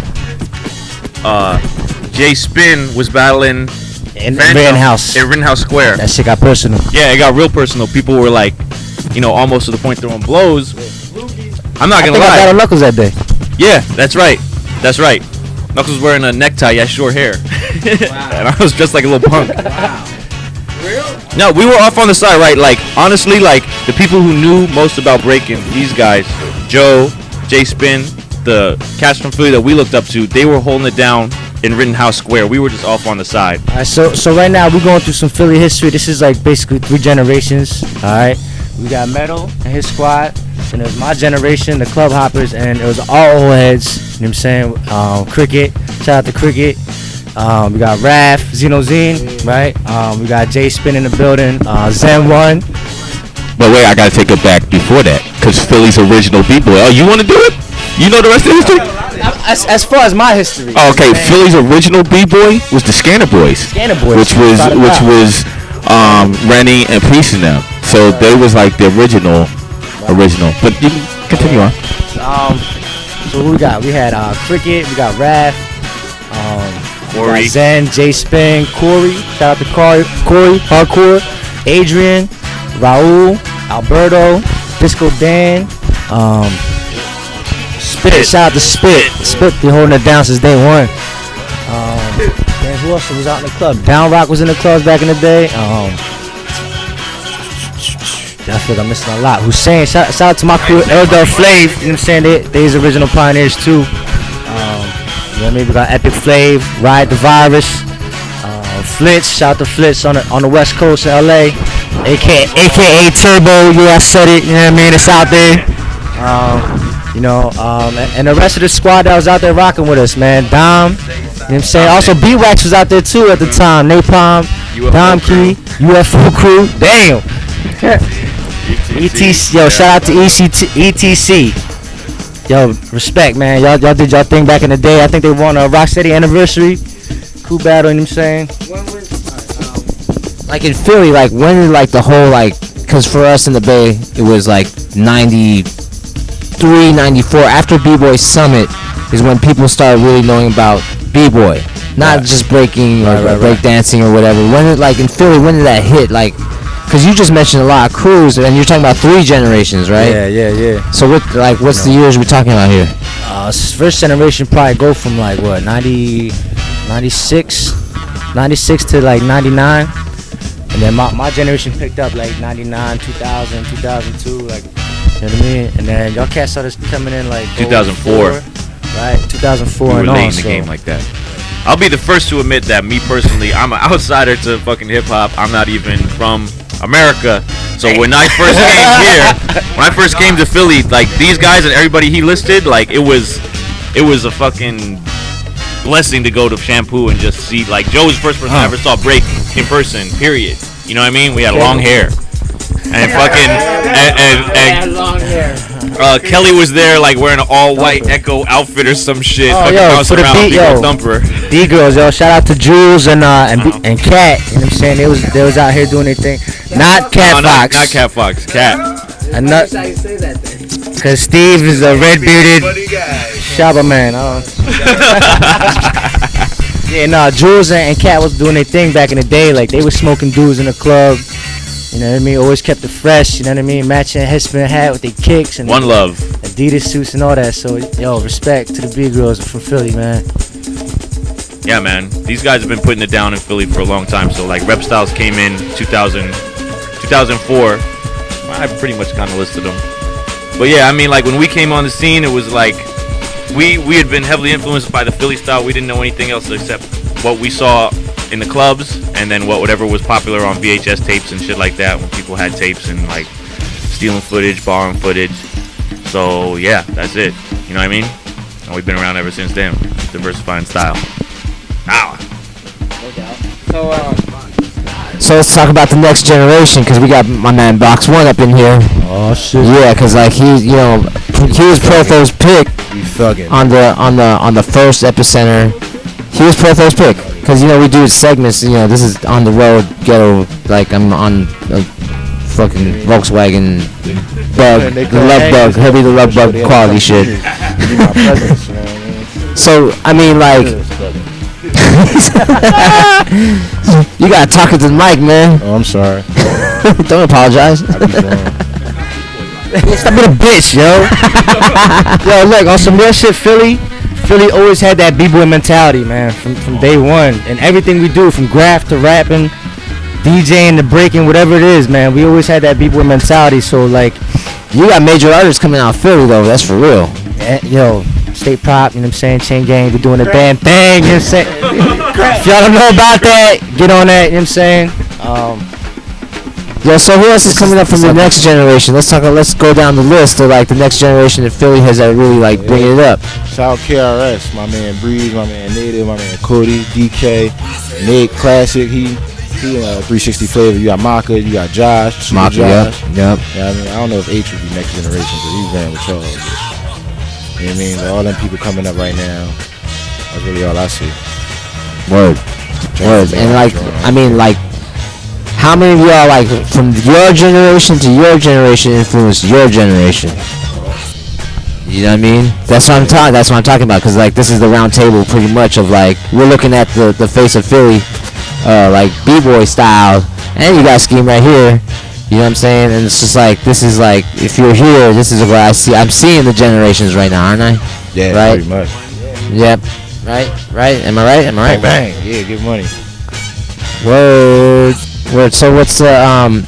Jay Spin was battling. In Rittenhouse. In Rittenhouse Square. That shit got personal. Yeah, it got real personal. People were like, almost to the point throwing blows. I'm not gonna lie. I battled Knuckles that day. Yeah, that's right. Knuckles was wearing a necktie, he had short hair. Wow. And I was dressed like a little punk. Wow. Real? No, we were off on the side, right? Like, honestly, like, the people who knew most about breaking, these guys, Joe, Jay Spin, the cats from Philly that we looked up to, they were holding it down in Rittenhouse Square. We were just off on the side. All right, so right now we're going through some Philly history. This is like basically 3 generations. All right, we got Metal and his squad, and it was my generation, the Club Hoppers, and it was all old heads. You know what I'm saying? Cricket, shout out to Cricket. We got Raph, Zeno Zine, right? We got Jay Spin in the building, Zen One. But wait, I gotta take it back before that, cause Philly's original B-boy. Oh, you want to do it? You know the rest of the history? As far as my history. Oh, okay, Philly's original B-boy was the Scanner Boys. Which was Rennie and Priest and them. So they was like the original. But you can continue on. So who we got? We had Cricket, we got Raph, Corey, we got Zen, Jay Spin, Corey. Shout out to Corey, Hardcore, Adrian, Raul, Alberto, Disco Dan, Spit. Shout out to Spit. Spit been holding it down since day one. Then who else was out in the club? Down Rock was in the clubs back in the day. I feel like I'm missing a lot. Hussein, shout out to my crew, Eldar Flav. You know what I'm saying? They's original pioneers too. You know what I mean? We got Epic Flav, Ride the Virus, Flitz. Shout out to Flitz on the West Coast of LA, aka Turbo. Yeah, I said it. You know what I mean? It's out there. And the rest of the squad that was out there rocking with us, man. Dom, you know what I'm saying? Also, B-Wax was out there too at the time. Napalm, Dom Key, UFO crew. Damn. ETC, yo, shout out to ETC. Yo, respect, man. Y'all did y'all thing back in the day. I think they won a Rocksteady anniversary. Cool battle, you know what I'm saying? Like in Philly, like when did like the whole because for us in the Bay, it was like 93, 94. After B-Boy Summit is when people started really knowing about B-Boy. Not just breaking or break dancing or whatever. When did in Philly, when did that hit? Because you just mentioned a lot of crews, and you're talking about 3 generations, right? Yeah. So what's the years we're talking about here? First generation probably go from 96 to 99, and then my generation picked up 99, 2000, 2002, you know what I mean? And then y'all cats started coming in 2004, right? 2004. We were and late on, in the game like that. I'll be the first to admit that me personally, I'm an outsider to fucking hip hop. I'm not even from America. So when I first came here, when I first came to Philly, these guys and everybody he listed, it was a fucking blessing to go to Shampoo and just see. Joe was the first person I ever saw break in person. Period. You know what I mean? We had long hair. And fucking and long hair. Kelly was there wearing an all white Echo outfit or some shit. Oh, yo, for the beat, yo, Thumper. D-girls, yo, shout out to Jules and Cat. You know what I'm saying? They was out here doing their thing. Not Cat Fox. Not Cat Fox. Cat. And not How you say that then? because Steve is a red bearded Shabba man. Yeah, Jules and Cat was doing their thing back in the day. They was smoking dudes in the club. You know what I mean? Always kept it fresh. You know what I mean? Matching headspin hat with their kicks and One Love, Adidas suits and all that. So yo, respect to the big girls from Philly, man. yeah, man, these guys have been putting it down in Philly for a long time. So like Rep Styles came in 2004. I pretty much kind of listed them. But yeah, I mean, like when we came on the scene, it was like we had been heavily influenced by the Philly style. We didn't know anything else except what we saw in the clubs, and then whatever was popular on VHS tapes and shit like that when people had tapes and like stealing footage, borrowing footage. So yeah, that's it. You know what I mean? And we've been around ever since then, diversifying style. Ow. No doubt. So let's talk about the next generation, because we got my man Box One up in here. Oh shit. Yeah, because like he was Protho's pick on the first Epicenter. He was Protho's pick, because we do segments. This is on the road ghetto. Like I'm on a fucking Volkswagen Bug, the Love Bug, heavy the Love Bug quality shit. So I mean, like, you gotta talk into the mic, man. Oh, I'm sorry. Don't apologize. Stop being a bitch, yo. Yo, look, on some real shit, Philly always had that b-boy mentality, man, from day one. And everything we do, from graph to rapping, DJing to breaking, whatever it is, man, we always had that b-boy mentality. So, like, you got major artists coming out of Philly, though. That's for real. Yo, State Prop, you know what I'm saying? Chain Gang, we're doing the damn thing, you know what I'm saying? If y'all don't know about that, get on that, you know what I'm saying? Yeah, so who else is coming up from the next generation? Let's go down the list of like the next generation that Philly has that really like bringing it up. Shout out KRS, my man Breeze, my man Native, my man Cody, DK, Nick, Classic, he 360 flavor. You got Maka, you got Josh, Maka, Josh. Yep. Yeah, I mean, I don't know if H would be next generation, but he's ran with y'all. You know what I mean? But all them people coming up right now, that's really all I see. Word. And like, I mean, like, how many of y'all, like, from your generation to your generation influenced your generation? You know what I mean? That's what I'm talking about, because, like, this is the round table pretty much of, like, we're looking at the face of Philly, like, b-boy style, and you got Scheme right here, you know what I'm saying? And it's just like, this is like, if you're here, this is what I see. I'm seeing the generations right now, aren't I? Yeah, right? pretty much. Yep. Right? Am I right? Bang, bang. Yeah, give money. Word. So what's the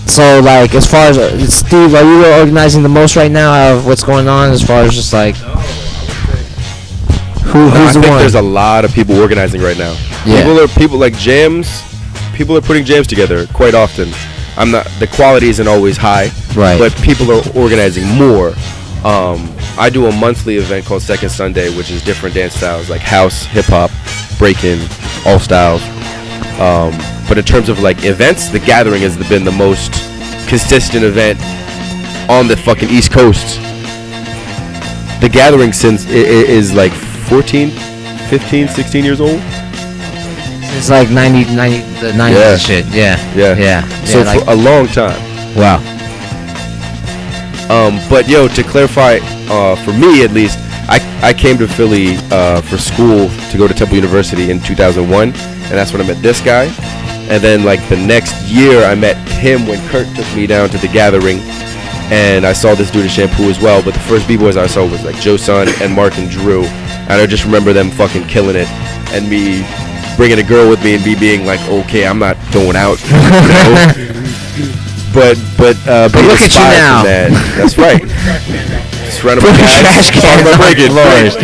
so like as far as Steve, are you organizing the most right now of what's going on as far as just like who's I the think one? there's a lot of people organizing right now. Yeah. People like jams. People are putting jams together quite often. The quality isn't always high, right? But people are organizing more. I do a monthly event called Second Sunday, which is different dance styles like house, hip hop, breaking, all styles. But in terms of like events, the Gathering has been the most consistent event on the fucking East Coast. The Gathering since is like 14, 15, 16 years old. It's like 90 the 90s and shit. Yeah. So like, for a long time. Wow. But yo, to clarify, for me at least, I came to Philly for school to go to Temple University in 2001, and that's when I met this guy. And then like the next year, I met him when Kurt took me down to the Gathering, and I saw this dude in Shampoo as well. But the first b-boys I saw was like Joe Sun and Mark and Drew, and I just remember them fucking killing it, and me bringing a girl with me and me being like, okay, I'm not going out, you know? But look at you now. That's right. Surrounded by trash cans.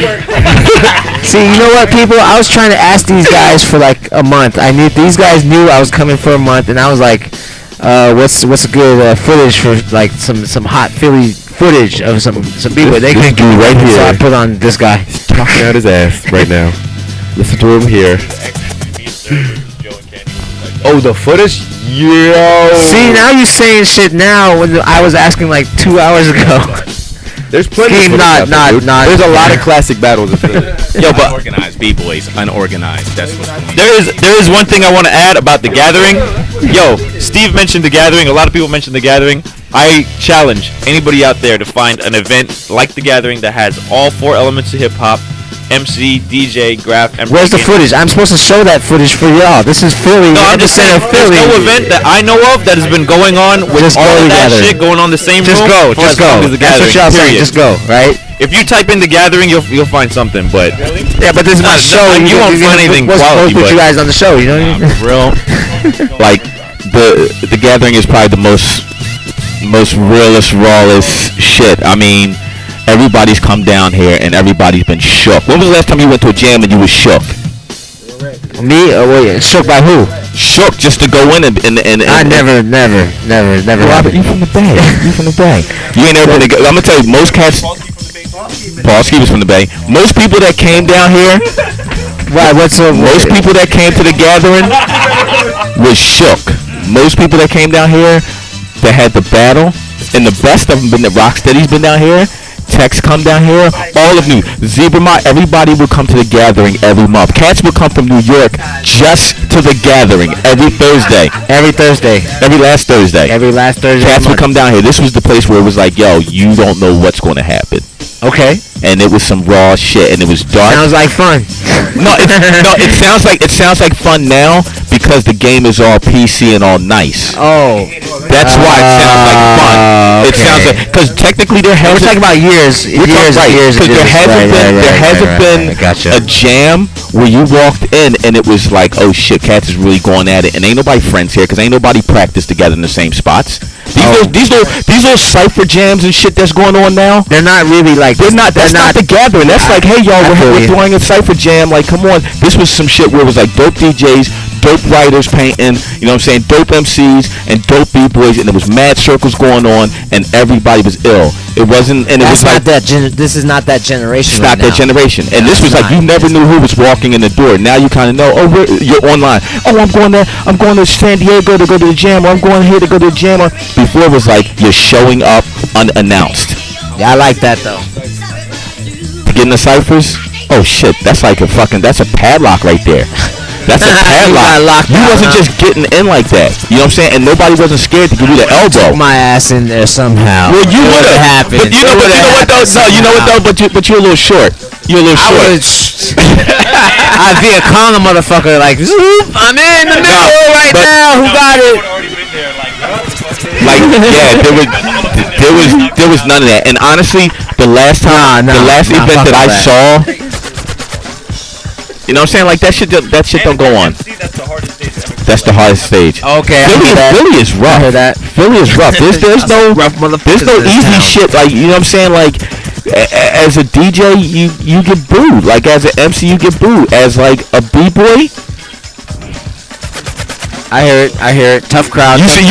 See, you know what, people? I was trying to ask these guys for like a month. These guys knew I was coming for a month, and I was like, "What's a good footage for like some hot Philly footage of some people?" They couldn't give me right here. So I put on this guy. He's talking out his ass right now. Listen to him here. Oh, the footage. Yo. See, now you saying shit now when I was asking like 2 hours ago. There's plenty of not. There's a lot of classic battles in Philly. Yo, but unorganized b-boys, unorganized. That's what. There is one thing I want to add about the Gathering. Yo, Steve mentioned the Gathering. A lot of people mentioned the Gathering. I challenge anybody out there to find an event like the Gathering that has all four elements of hip hop, MC, DJ, Graph, and Where's the footage? I'm supposed to show that footage for y'all. This is Philly. No, I'm just saying, there's no event that I know of that has been going on with Just all go of that together. shit going on the same Just room. go. for Just as long go. as the That's what gathering, y'all saying. period. Just go. Right? If you type in the gathering, you'll find something. But Yeah, but this is my show. You won't find anything What's quality. put But you guys on the show? You know what I mean? For real, like the gathering is probably the most realest, rawest shit. I mean, everybody's come down here and everybody's been shook. When was the last time you went to a jam and you was shook? Me? Shook by who? Shook just to go in and I never. Robert, you from the Bay? You from the Bay? You ain't never been. I'm gonna tell you, most cats. Paul Ski was from the Bay. Most people that came down here. Right. Most people that came to the gathering was shook. Most people that came down here that had the battle, and the best of them been that Rocksteady's been down here. Tex come down here, all of you, Zebra Mott, everybody would come to the gathering every month. Cats would come from New York just to the gathering every Thursday. Every Thursday. Every last Thursday. Every last Thursday. Cats would come down here. This was the place where it was like, yo, you don't know what's going to happen. Okay. And it was some raw shit, and it was dark. Sounds like fun. It sounds like fun now because the game is all PC and all nice. Oh, that's why it sounds like fun. It sounds like because technically there hasn't. We're talking about years. Because there hasn't been a jam where you walked in and it was like, oh shit, Cats is really going at it, and ain't nobody friends here because ain't nobody practiced together in the same spots. These little cypher jams and shit that's going on now. They're not really like. That's not the gathering. That's like, hey y'all, we're throwing a cypher jam. Like, come on. This was some shit where it was like dope DJs, dope writers painting, you know what I'm saying, dope MCs and dope B-boys, and there was mad circles going on, and everybody was ill. It wasn't, and it was like this is not that generation. It's not that generation, and this was like you never knew who was walking in the door. Now you kind of know. Oh, you're online. Oh, I'm going to San Diego to go to the jam, or I'm going here to go to the jam. Before it was like you're showing up unannounced. Yeah, I like that though. To get in the ciphers. Oh shit, that's like that's a padlock right there. That's a padlock. You wasn't just getting in like that. You know what I'm saying? And nobody wasn't scared to give you the elbow. Took my ass in there somehow. Well, you would have happened. But you know what though? No, you know what though? But you're a little short. You're a little short. I'd be a calm motherfucker like, I'm in the middle right now. Who got it? Like, yeah, there was none of that. And honestly, the last event that I saw. You know what I'm saying? Like that shit don't go on. That's the hardest stage. Okay, Philly is rough. I heard that. Philly is rough. There's no easy shit. Like, you know what I'm saying? Like as a DJ, you get booed. Like as an MC, you get booed. As like a b-boy. I hear it. Tough crowd. You see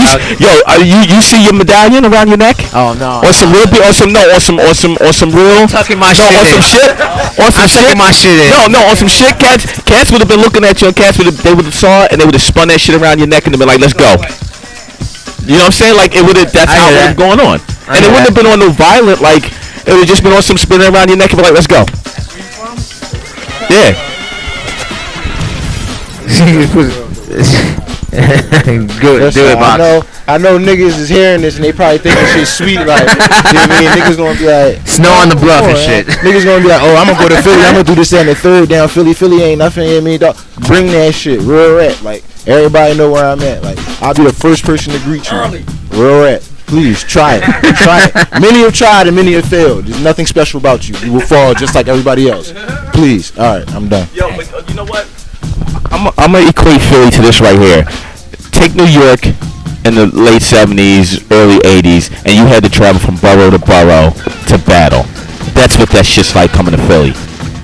your medallion around your neck? Oh no. On some real, on some real. Tucking my shit. On some shit. On some shit. Tucking my shit in. No, on some shit. Cats would have been looking at you. And they would have saw it, and they would have spun that shit around your neck and been like, "Let's go." You know what I'm saying? Like it would have. That's how it was going on, and it wouldn't have been on no violent. Like it would have just been on some spinning around your neck and be like, "Let's go." Yeah. Good, do it, Box. I know niggas is hearing this and they probably think this shit sweet, like, you know what I mean? Niggas gonna be like, snow on the bluff and shit. Niggas gonna be like, oh, I'm gonna go to Philly, I'm gonna do this and the third down Philly ain't nothing, you know what I mean, dog? Bring that shit, real rap, like, everybody know where I'm at, like, I'll be the first person to greet you, real rap. Please, try it. Many have tried and many have failed. There's nothing special about you. You will fall just like everybody else. Please, alright, I'm done. Yo, but you know what? I'm gonna equate Philly to this right here. Take New York in the late 70s, early 80s, and you had to travel from borough to borough to battle. That's what that shit's like coming to Philly.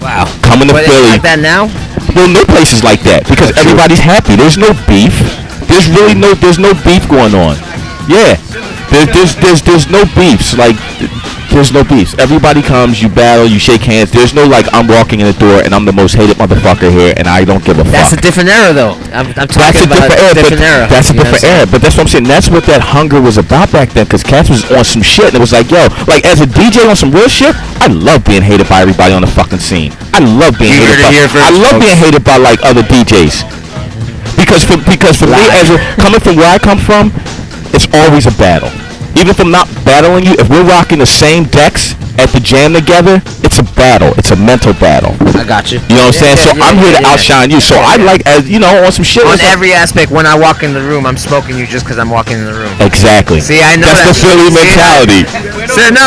Wow. Coming to Philly. Like that now? Well, no places like that because everybody's happy. There's no beef. There's no beef going on. Yeah. There's no beefs. Like there's no beefs. Everybody comes, you battle, you shake hands. There's no like I'm walking in the door and I'm the most hated motherfucker here and I don't give a fuck. That's a different era though. I'm talking about a different era. That's a different era. But that's what I'm saying. That's what that hunger was about back then because Cats was on some shit and it was like, yo, like as a DJ on some real shit, I love being hated by everybody on the fucking scene. I love being hated by like other DJs. Because for me, coming from where I come from, it's always a battle. Even if I'm not battling you, if we're rocking the same decks at the jam together, it's a battle. It's a mental battle. I got you. You know what I'm saying? So I'm here to outshine you. So I like, as you know, on some shit. On every aspect, when I walk in the room, I'm smoking you just because I'm walking in the room. Exactly. See, I know that's the Philly mentality. So, no.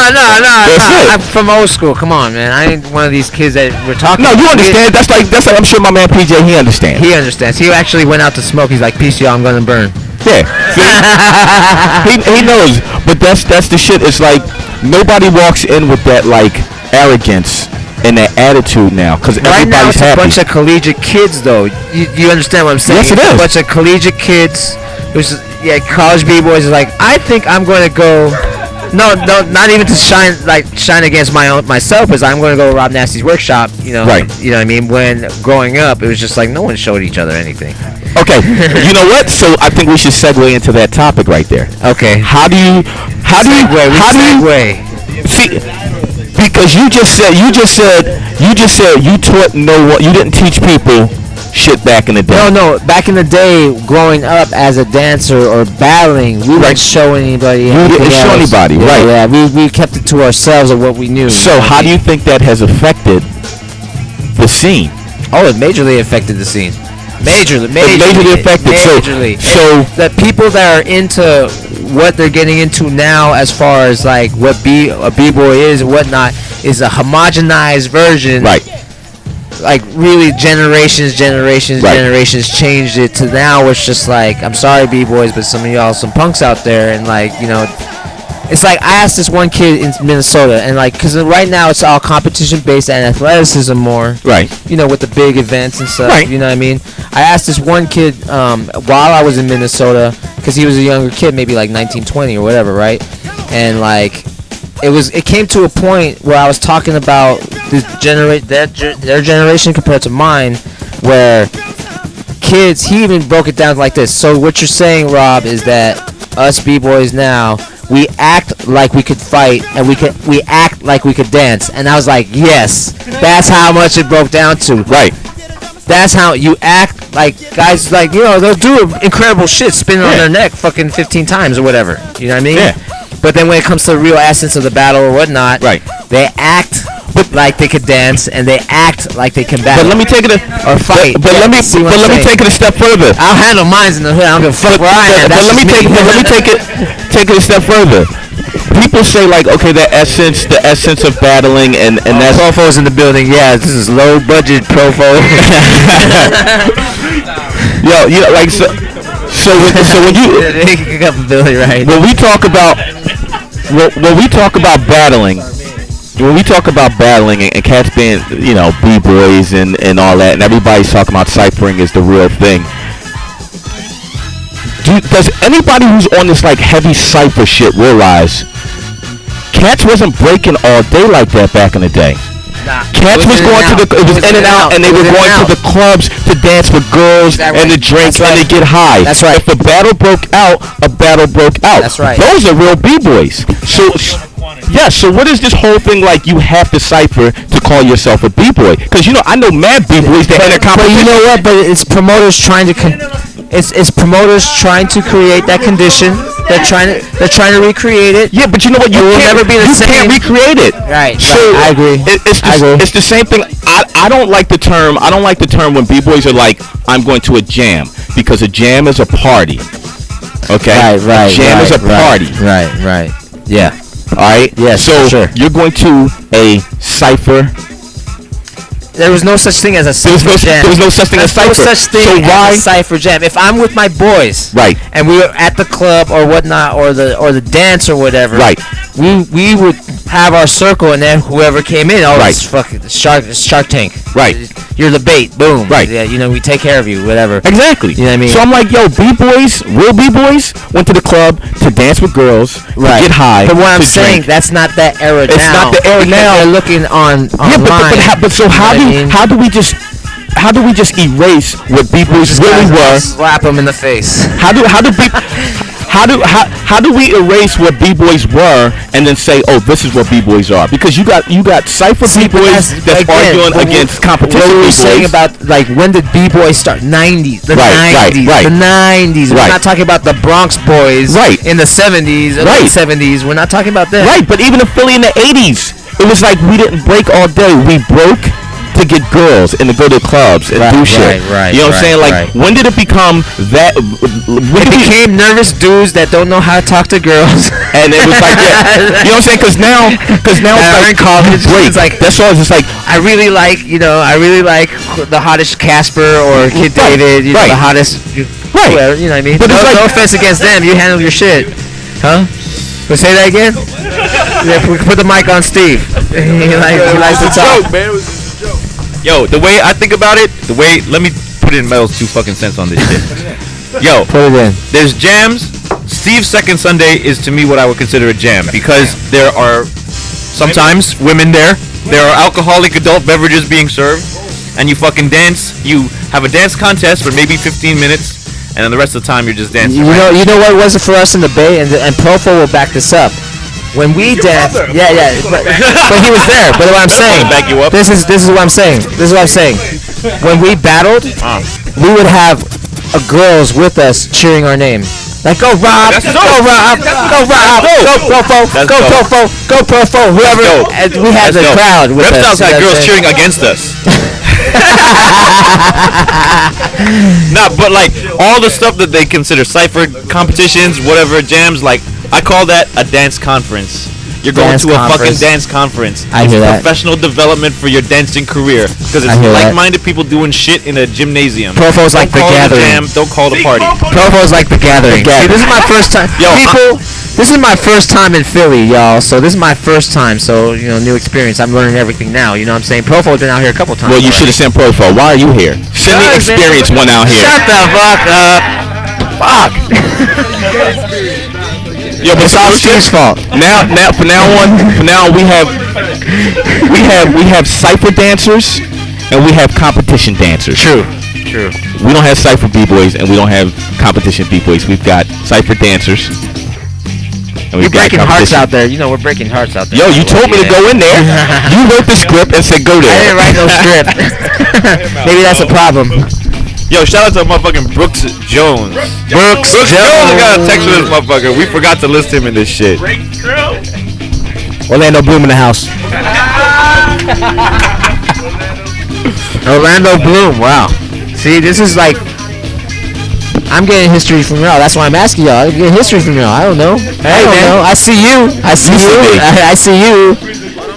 I'm from old school. Come on, man. I ain't one of these kids that we're talking. No, you understand. That's like I'm sure my man PJ, he understands. He understands. He actually went out to smoke. He's like, peace, y'all. I'm gonna burn. Yeah. he knows. But that's the shit. It's like nobody walks in with that like arrogance and that attitude now, because right now it's happy. A bunch of collegiate kids, though. You understand what I'm saying? Yes, it is. A bunch of collegiate kids. College b-boys is like, I think I'm going to go. No, not even to shine against myself, is I'm going to go to Rob Nasty's workshop. Right. You know what I mean? When growing up, it was just like no one showed each other anything. Okay, you know what? So I think we should segue into that topic right there. Okay. How do you see? Because you taught you didn't teach people shit back in the day. No. Back in the day, growing up as a dancer or battling, we didn't show anybody. You didn't show anybody, right? Yeah, we kept it to ourselves of what we knew. So how do you think that has affected the scene? Oh, it majorly affected the scene. Majorly affected. Majorly. So the people that are into what they're getting into now, as far as like what a b-boy is and whatnot, is a homogenized version. Right. Like really generations changed it to now it's just like, I'm sorry b-boys, but some of y'all some punks out there, and like, it's like I asked this one kid in Minnesota, and like, because right now it's all competition based and athleticism more, right? With the big events and stuff, right. You know what I mean? I asked this one kid while I was in Minnesota, because he was a younger kid, maybe like 19, 20 or whatever, right? And like it came to a point where I was talking about their generation compared to mine, where kids, he even broke it down like this. So what you're saying, Rob, is that us b-boys now, we act like we could fight, and we act like we could dance. And I was like, yes, that's how much it broke down to. Right. That's how you act like guys, like, they'll do incredible shit, spinning on their neck fucking 15 times or whatever. You know what I mean? Yeah. But then when it comes to the real essence of the battle or whatnot, right, they act like they could dance, and they act like they can battle. But let me take it or fight. But let me take it a step further. I'll handle mines in the hood. I don't give a fuck where I am. But let me take it a step further. People say like, okay, the essence of battling, and that's Profo's in the building. Yeah, this is low budget Profo. Yo, like so when you right. When we talk about battling. When we talk about battling and cats being, b-boys and all that, and everybody's talking about ciphering is the real thing. Does anybody who's on this like heavy cipher shit realize cats wasn't breaking all day like that back in the day? Nah. Cats was going to it was in and out, and they were going to the clubs to dance with girls and to drink and to get high. That's right. If a battle broke out, a battle broke out. That's right. Those are real b-boys. So what is this whole thing like? You have to cipher to call yourself a b-boy? Because I know mad b-boys that enter competition. But you know what? But it's promoters trying to it's promoters trying to create that condition. They're trying to recreate it. Yeah, but you know what? You will never be the same. You can't recreate it. Right. So I agree. It's the same thing. I don't like the term. I don't like the term when b-boys are like, I'm going to a jam, because a jam is a party. Okay. Right. A jam is a party. Right. Yeah. All right. Yeah. So sure. You're going to a cipher. There was no such thing as a cipher jam. There was no such thing as cipher. No such thing as a cipher jam. If I'm with my boys, right, and we were at the club or whatnot, or the dance or whatever, right, we would have our circle, and then whoever came in, right, it's fucking Shark Tank, right. You're the bait, boom, right. Yeah, we take care of you, whatever. Exactly. You know what I mean? So I'm like, yo, b-boys, real b-boys went to the club to dance with girls, right, to get high. But what I'm saying, that's not that era now. It's not the era now. They're looking online. But so how do we just erase what b-boys really were? Slap them in the face. How do we erase what b-boys were and then say, oh, this is what b-boys are? Because you got cipher b-boys that's arguing against competition what b-boys. Saying about like when did b-boys start? 90s, the 90s, right. The 90s. We're not talking about the Bronx boys, right, in the 70s, right, late 70s. We're not talking about that, right. But even in Philly in the 80s. it was like we didn't break all day. We broke to get girls and to go to clubs and do shit. Right. You know what I'm saying? Like, when did it become that? It became nervous dudes that don't know how to talk to girls. And it was like, yeah, you know what I'm saying? Because now it's like in college. break. It's like that's all. It's just like I really like the hottest Casper or Kid David. You know, the hottest. Whoever, you know what I mean? But no offense against them. You handle your shit, huh? But say that again. Yeah, put the mic on Steve. He likes to talk. Joke, man. It was just a joke. Yo, the way I think about it, let me put in Mel's 2 fucking cents on this shit. Yo, put it in. There's jams. Steve's Second Sunday is to me what I would consider a jam because there are sometimes women there. There are alcoholic adult beverages being served, and you fucking dance. You have a dance contest for maybe 15 minutes, and then the rest of the time you're just dancing. You know what was it for us in the Bay, and Profo will back this up. When we danced, but he was there. But what I'm saying, back you up. This is what I'm saying. When we battled, we would have girls with us cheering our name. Like, go Rob, go Rob, go Rob, go Profo, go Profo, whoever. And we had the crowd with us. Reptiles had girls cheering against us. Nah, but like all the stuff that they consider cypher competitions, whatever jams, like I call that a dance conference. You're going to a fucking dance conference. I hear that. Professional development for your dancing career because it's like-minded people doing shit in a gymnasium. Profo's like the gathering. Don't call the party. Profo's like the gathering. See, this is my first time. Yo, this is my first time in Philly, y'all. So this is my first time. So, you know, new experience. I'm learning everything now. You know what I'm saying? Profo's been out here a couple times. Well, you should have sent Profo. Why are you here? Send the experienced one out here. Shut the fuck up. Fuck. Yo, but it's all Steve's fault. Now, from now on, we have cypher dancers and we have competition dancers. True. We don't have cypher b-boys and we don't have competition b-boys. We've got cypher dancers. And we're breaking hearts out there. You know, we're breaking hearts out there. Yo, you told me to go in there. You wrote the script and said go there. I didn't write no script. Maybe that's a problem. Yo, shout out to motherfucking Brooks Jones. Brooks Jones got a text with this motherfucker. We forgot to list him in this shit. Orlando Bloom in the house. Orlando Bloom, wow. See, this is like, I'm getting history from y'all. That's why I'm asking y'all. I'm getting history from y'all. I don't know. I don't know. I see you. I see you.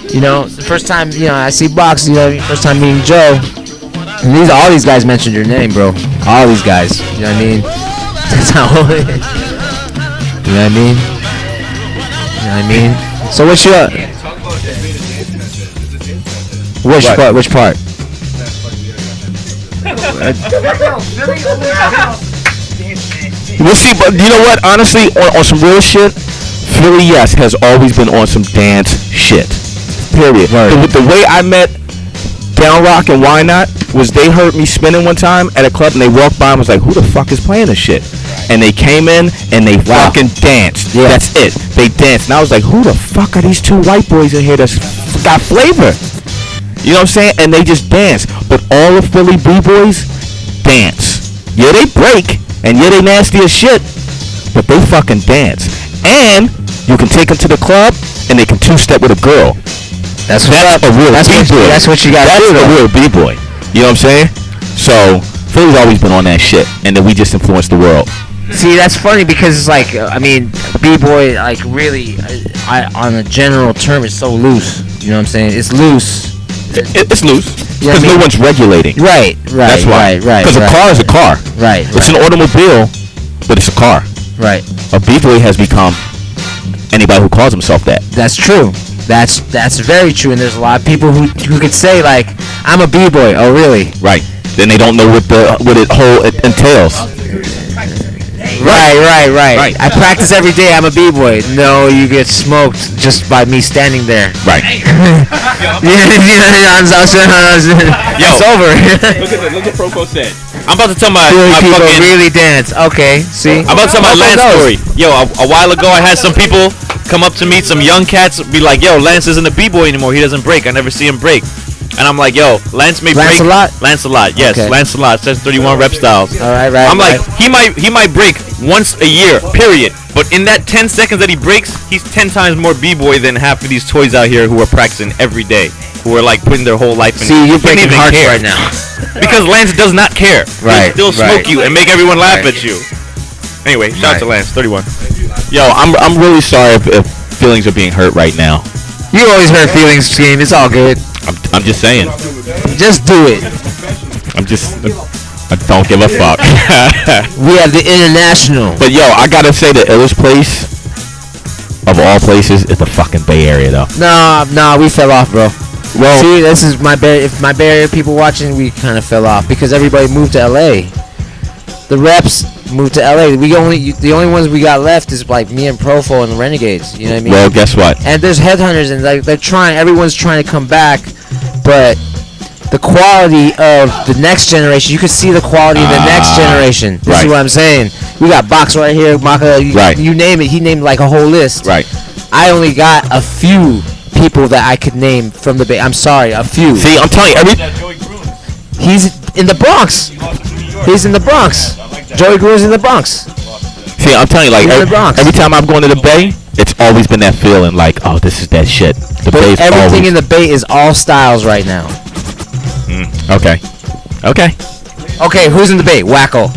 You know, the first time, you know, I see Box, you know, first time meeting Joe. And all these guys mentioned your name, bro. All these guys. You know what I mean? That's how. You know what I mean? You know what I mean? So what's your? Which part? We'll see, but you know what? Honestly, on some real shit, Philly, yes, has always been on some dance shit. Period. The way I met Down Rock and Why Not was they heard me spinning one time at a club and they walked by and was like, who the fuck is playing this shit? And they came in and they fucking danced. Yeah. That's it. They danced. And I was like, who the fuck are these two white boys in here that's got flavor? You know what I'm saying? And they just dance. But all the Philly B-boys dance. Yeah, they break. And yeah, they nasty as shit. But they fucking dance. And you can take them to the club and they can two-step with a girl. That's a real B-boy. That's what you got to do. That's a real B-boy. You know what I'm saying? So, Philly's always been on that shit. And then we just influenced the world. See, that's funny because it's like, I mean, B-boy, like, really, on a general term, it's so loose. You know what I'm saying? It's loose. It's loose. Because no one's regulating. Right. That's why. Because a car is a car. Right. It's an automobile, but it's a car. Right. A B-boy has become anybody who calls himself that. That's true. That's very true. And there's a lot of people who could say, like, I'm a B-boy. Oh, really? Right. Then they don't know what it entails. Right. I practice every day. I'm a B-boy. No, you get smoked just by me standing there. Right. It's over. Look at Proco said. I'm about to tell my people fucking really dance. Okay, see. I'm about to tell my Lance story. Yo, a while ago I had some people come up to me, some young cats, be like, "Yo, Lance isn't a B-boy anymore. He doesn't break. I never see him break." And I'm like, yo, Lance may break. Lancelot, yes, Okay. Lancelot says 31 rep styles. All right. I'm like, he might break once a year, period. But in that 10 seconds that he breaks, he's 10 times more b-boy than half of these toys out here who are practicing every day, who are like putting their whole life in. See, you're breaking hearts care right now. because Lance does not care. Right, He'll still smoke right. you and make everyone laugh Right. at you. Anyway, shout out to Lance, 31. Yo, I'm really sorry if feelings are being hurt right now. You always hurt feelings, Scheme. It's all good. I'm just saying. Just do it. I don't give a fuck. We have the international. But yo, I gotta say the illest place of all places is the fucking Bay Area, though. Nah, we fell off, bro. Well, see, this is my Bay. If my Bay Area people watching, we kind of fell off because everybody moved to LA. The reps moved to LA. The only ones we got left is like me and Profo and the Renegades. You know what I mean? Well, guess what? And there's headhunters and like they're trying. Everyone's trying to come back, but the quality of the next generation, you can see the quality of the next generation. This is what I'm saying. We got Box right here, Maka. You name it. He named like a whole list. Right. I only got a few people that I could name from the Bay. I'm sorry, a few. See, I'm telling you, he's in the Bronx. He's in the Bronx. Joey Green's in the Bronx. See, I'm telling you, like every time I'm going to the Bay, it's always been that feeling like, oh, this is that shit. The Bay's everything always... in the Bay is all styles right now. Okay, who's in the Bay? Wacko.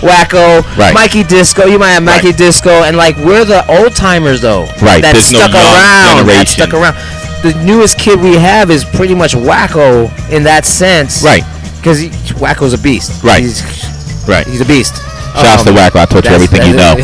Wacko. Right. Mikey Disco. You might have Mikey Disco, and like we're the old timers though. Right. That There's stuck no young around. That generation. stuck around. The newest kid we have is pretty much Wacko in that sense. Right. Because Wacko's a beast. Right. He's a beast. Shouts to Wacko. I taught you everything you know.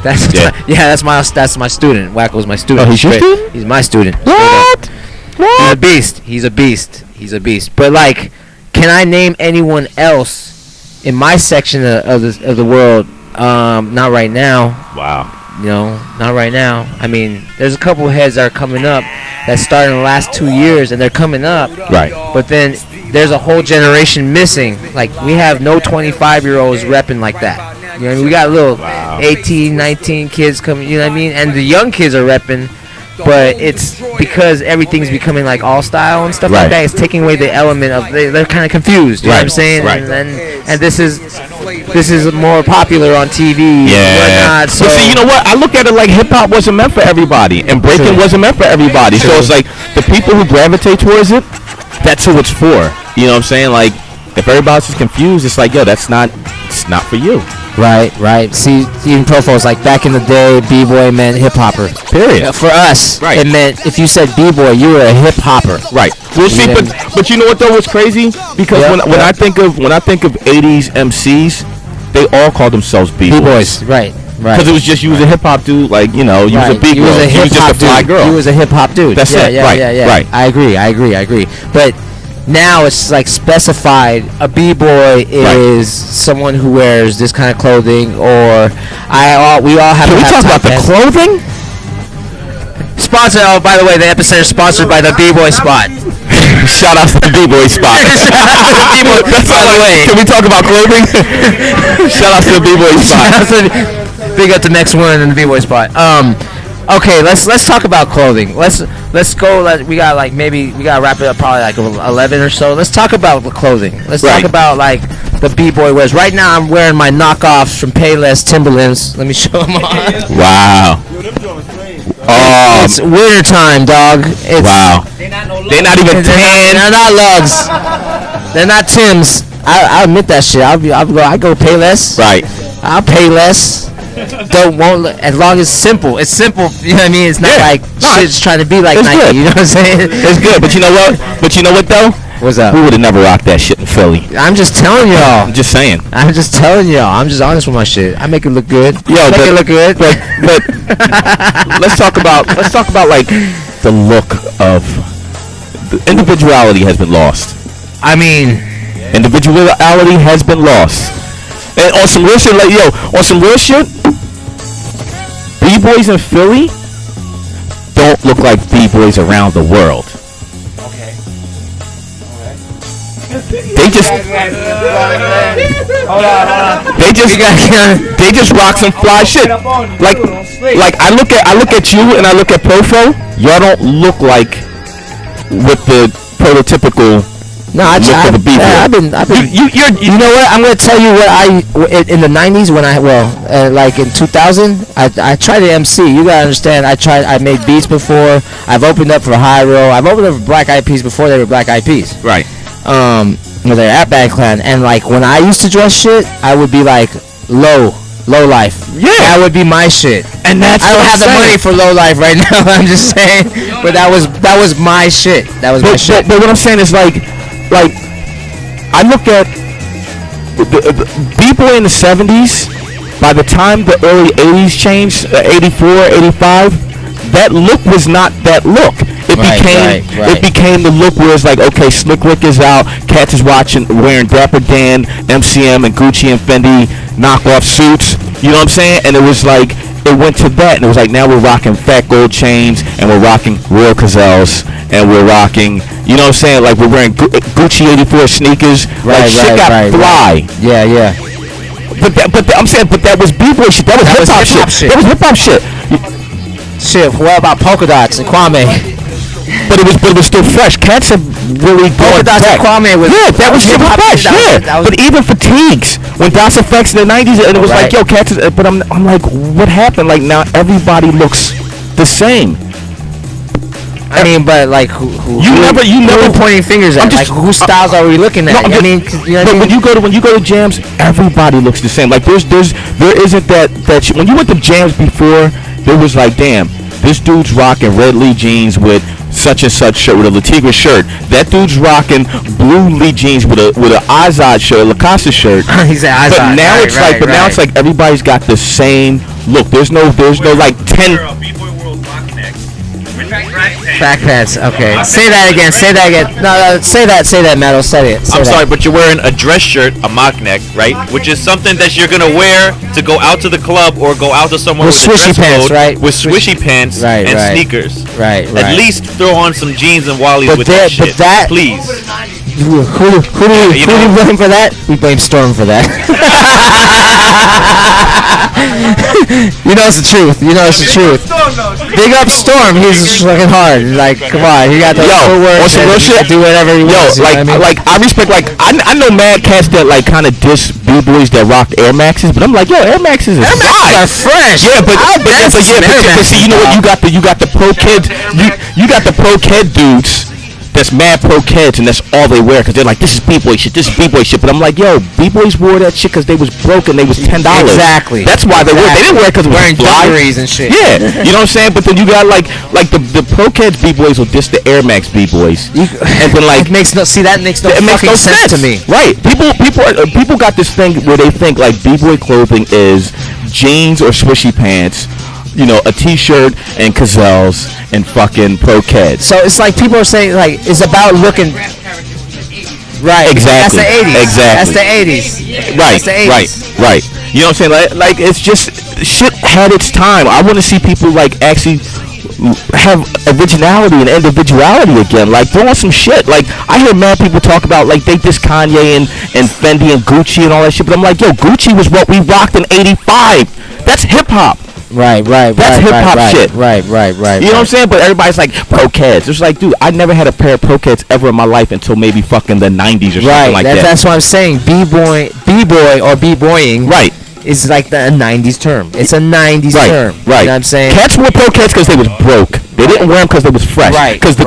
That's my student. Wacko's my student. Oh, he's your student? He's my student. What? He's a beast. He's a beast. He's a beast. But like, can I name anyone else in my section of the world? Not right now. Wow. You know, not right now. I mean, there's a couple heads that are coming up that started in the last 2 years, and they're coming up. Right. But then there's a whole generation missing. Like, we have no 25-year-olds repping like that. You know what I mean? We got little 18, 19 kids coming, you know what I mean? And the young kids are repping, but it's because everything's becoming like all style and stuff like that. It's taking away the element of they're kind of confused. You know what I'm saying? Right. And this is more popular on TV. Yeah. So see, you know what? I look at it like hip hop wasn't meant for everybody, and breaking wasn't meant for everybody. So it's like the people who gravitate towards it, that's who it's for. You know what I'm saying? Like, if everybody's just confused, it's like, yo, it's not for you. Right. See, even Profo's like back in the day, b-boy meant hip hopper. Period. For us, it meant if you said b-boy, you were a hip hopper. Right. Well, see, but you know what though was crazy? Because when I think of 80s MCs, they all called themselves b-boys. Right. Because it was just you was a hip hop dude, like you know, you was a big girl, you was just a fly girl. You was a hip hop dude. That's it. Yeah. Right. I agree. But now it's like specified. A b-boy is someone who wears this kind of clothing, or we all have. Can we talk about the clothing? Sponsor. Oh, by the way, the Epicenter is sponsored by the b-boy spot. Shout out to the b-boy spot. By the way, can we talk about clothing? Shout out to the b-boy spot. Big up the next one in the b-boy spot. Okay, let's talk about clothing. Let's go. We got we gotta wrap it up probably like 11 or so. Let's talk about the clothing. Let's talk about like the b-boy wears. Right now I'm wearing my knockoffs from Payless Timberlands. Let me show them on. Wow. It's winter time, dog. Wow. They're not even tan. They're not lugs. They're not Tims. I admit that shit. I go Payless. Right. I'll pay less. As long as it's simple. It's simple. You know what I mean? It's not like shit's trying to be like Nike. Good. You know what I'm saying? It's good, but you know what? Though? What's up? We would have never rocked that shit in Philly. I'm just telling y'all. I'm just saying. I'm just telling y'all. I'm just honest with my shit. I make it look good. Make it look good. But let's talk about like the look of the individuality has been lost. I mean, individuality has been lost. And on some real shit, like on some real shit, b-boys in Philly don't look like b-boys around the world. Okay. They just rock some fly shit. Like I look at you and I look at Profo. Y'all don't look like with the prototypical. No, I've been. You know what? I'm gonna tell you what in the '90s when like in 2000, I tried to MC. You gotta understand. I made beats before. I've opened up for Hyro. I've opened up for Black Eyed Peas before they were Black Eyed Peas. Right. They're at Bad Clan, and like when I used to dress shit, I would be like low life. Yeah, that would be my shit. And that's I don't have the money for low life right now. I'm just saying, but that was my shit. That was my shit. But what I'm saying is like I look at the B-boy in the 70s. By the time the early 80s changed, 84, 85, that look was not that look. It became the look where it's like, okay, Slick Rick is out, Cats is wearing Dapper Dan, MCM, and Gucci and Fendi knockoff suits. You know what I'm saying? And it was like, it went to that, and it was like, now we're rocking fat gold chains, and we're rocking real Gazelles, and we're rocking, you know what I'm saying? Like, we're wearing Gucci 84 sneakers. Shit got fly. Yeah. But I'm saying, that was b-boy shit. That was hip-hop shit. That was hip-hop shit. Shit, what about Polka Dots and Kwame? But it was still fresh. Cats have really Polka Dots and Kwame was that was super fresh. But even Fatigues when DOS Effects in the 90s, and it was like, yo, Cats is, but I'm like, what happened? Like, now everybody looks the same. I mean, but like, who you never pointing fingers at? Like, whose styles are we looking at? No, when you go to jams, everybody looks the same. Like, there isn't that when you went to jams before, there was like, damn, this dude's rocking red Lee jeans with such and such shirt, with a Latigra shirt. That dude's rocking blue Lee jeans with a Azad shirt, a Lacoste shirt. He's an Azad. But now now it's like everybody's got the same look. There's no like 10. Track pants. Okay. Say that again. No, say that, Metal. Say it. I'm sorry, but you're wearing a dress shirt, a mock neck, right? Which is something that you're gonna wear to go out to the club or go out to someone with swishy pants, right? With swishy pants and sneakers. Right. At least throw on some jeans and Wallies with that shit. Please. Who do you blame for that? We blame Storm for that. You know it's the truth. Big up Storm. He's just fucking hard. Like, come on, he got the footwork. Do whatever he wants. I respect. Like, I know mad cats that like kind of diss b-boys that rocked Air Maxes, but I'm like, yo, Air Maxes are fresh. Yeah, but see, you know what? You got the pro kids. You got the pro kid dudes. That's mad pro kids, and that's all they wear, because they're like, this is b-boy shit. But I'm like, yo, b-boys wore that shit because they was broke and they was $10. Exactly. That's why they wore it. They didn't wear it because it was wearing dungarees and shit. Yeah, you know what I'm saying? But then you got like the pro kids b-boys will diss the Air Max b-boys, and then like that makes no fucking sense to me. Right? People got this thing where they think like b-boy clothing is jeans or swishy pants, you know, a t-shirt and Gazelles and fucking pro kids. So it's like people are saying like it's about looking. Right. Exactly. That's the 80s. Exactly. That's the 80s. Right. That's the 80s. Right. You know what I'm saying? Like it's just shit had its time. I want to see people like actually have originality and individuality again. Like throw on some shit. Like I hear mad people talk about like they diss Kanye and Fendi and Gucci and all that shit, but I'm like, yo, Gucci was what we rocked in '85. That's hip hop. Right. That's hip hop shit. Right. You know what I'm saying? But everybody's like pro kids. It's like, dude, I never had a pair of pro kids ever in my life until maybe fucking the '90s or something like that. That's what I'm saying. B-boy or b-boying. Right. Is like a '90s term. It's a '90s term. Right. You know what I'm saying? Cats wore pro kids because they was broke. They didn't wear them because they was fresh. Right. Because the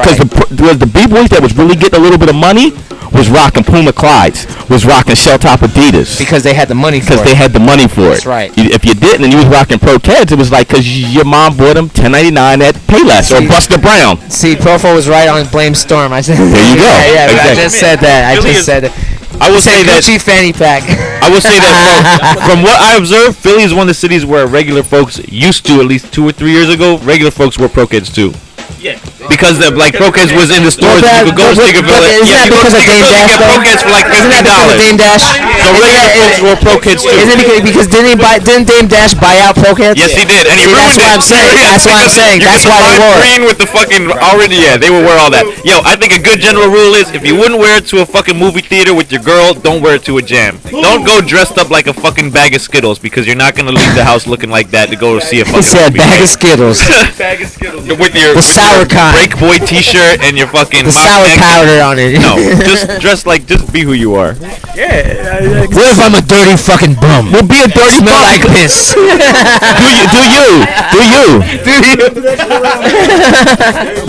b-boys that was really getting a little bit of money was rocking Puma Clydes, was rocking Shell Top Adidas. Because they had the money for it. Because they had the money for it. That's right. If you didn't and you was rocking pro kids, it was like because your mom bought them $10.99 at Payless or Buster Brown. See, Profo was right on Blame Storm. I said. There you go. Yeah, exactly. I just said that. I will say that Gucci fanny pack. I will say that from what I observed, Philly is one of the cities where regular folks used to, at least 2 or 3 years ago, regular folks wore pro kids too. Yeah. Because like pro kids was in the stores, you could go to Stickerville. Isn't that because of Dame Dash? Pro kids for like $50. Isn't that because of Dame Dash? No, regular pro kids too. Is it because didn't Dame Dash buy out pro kids? Yes, he did, and he ruined That's what I'm saying. That's why they wore it. Green with the fucking already. Yeah, they will wear all that. Yo, I think a good general rule is if you wouldn't wear it to a fucking movie theater with your girl, don't wear it to a jam. Don't go dressed up like a fucking bag of Skittles because you're not gonna leave the house looking like that to go see a fucking. He said movie. bag of Skittles. Bag of Skittles. With your sour kind. Break Boy T-shirt and your fucking sour powder on it. No, just dress like, just be who you are. Yeah. What if I'm a dirty fucking bum? We'll be a dirty Smell bum. like piss. Do you?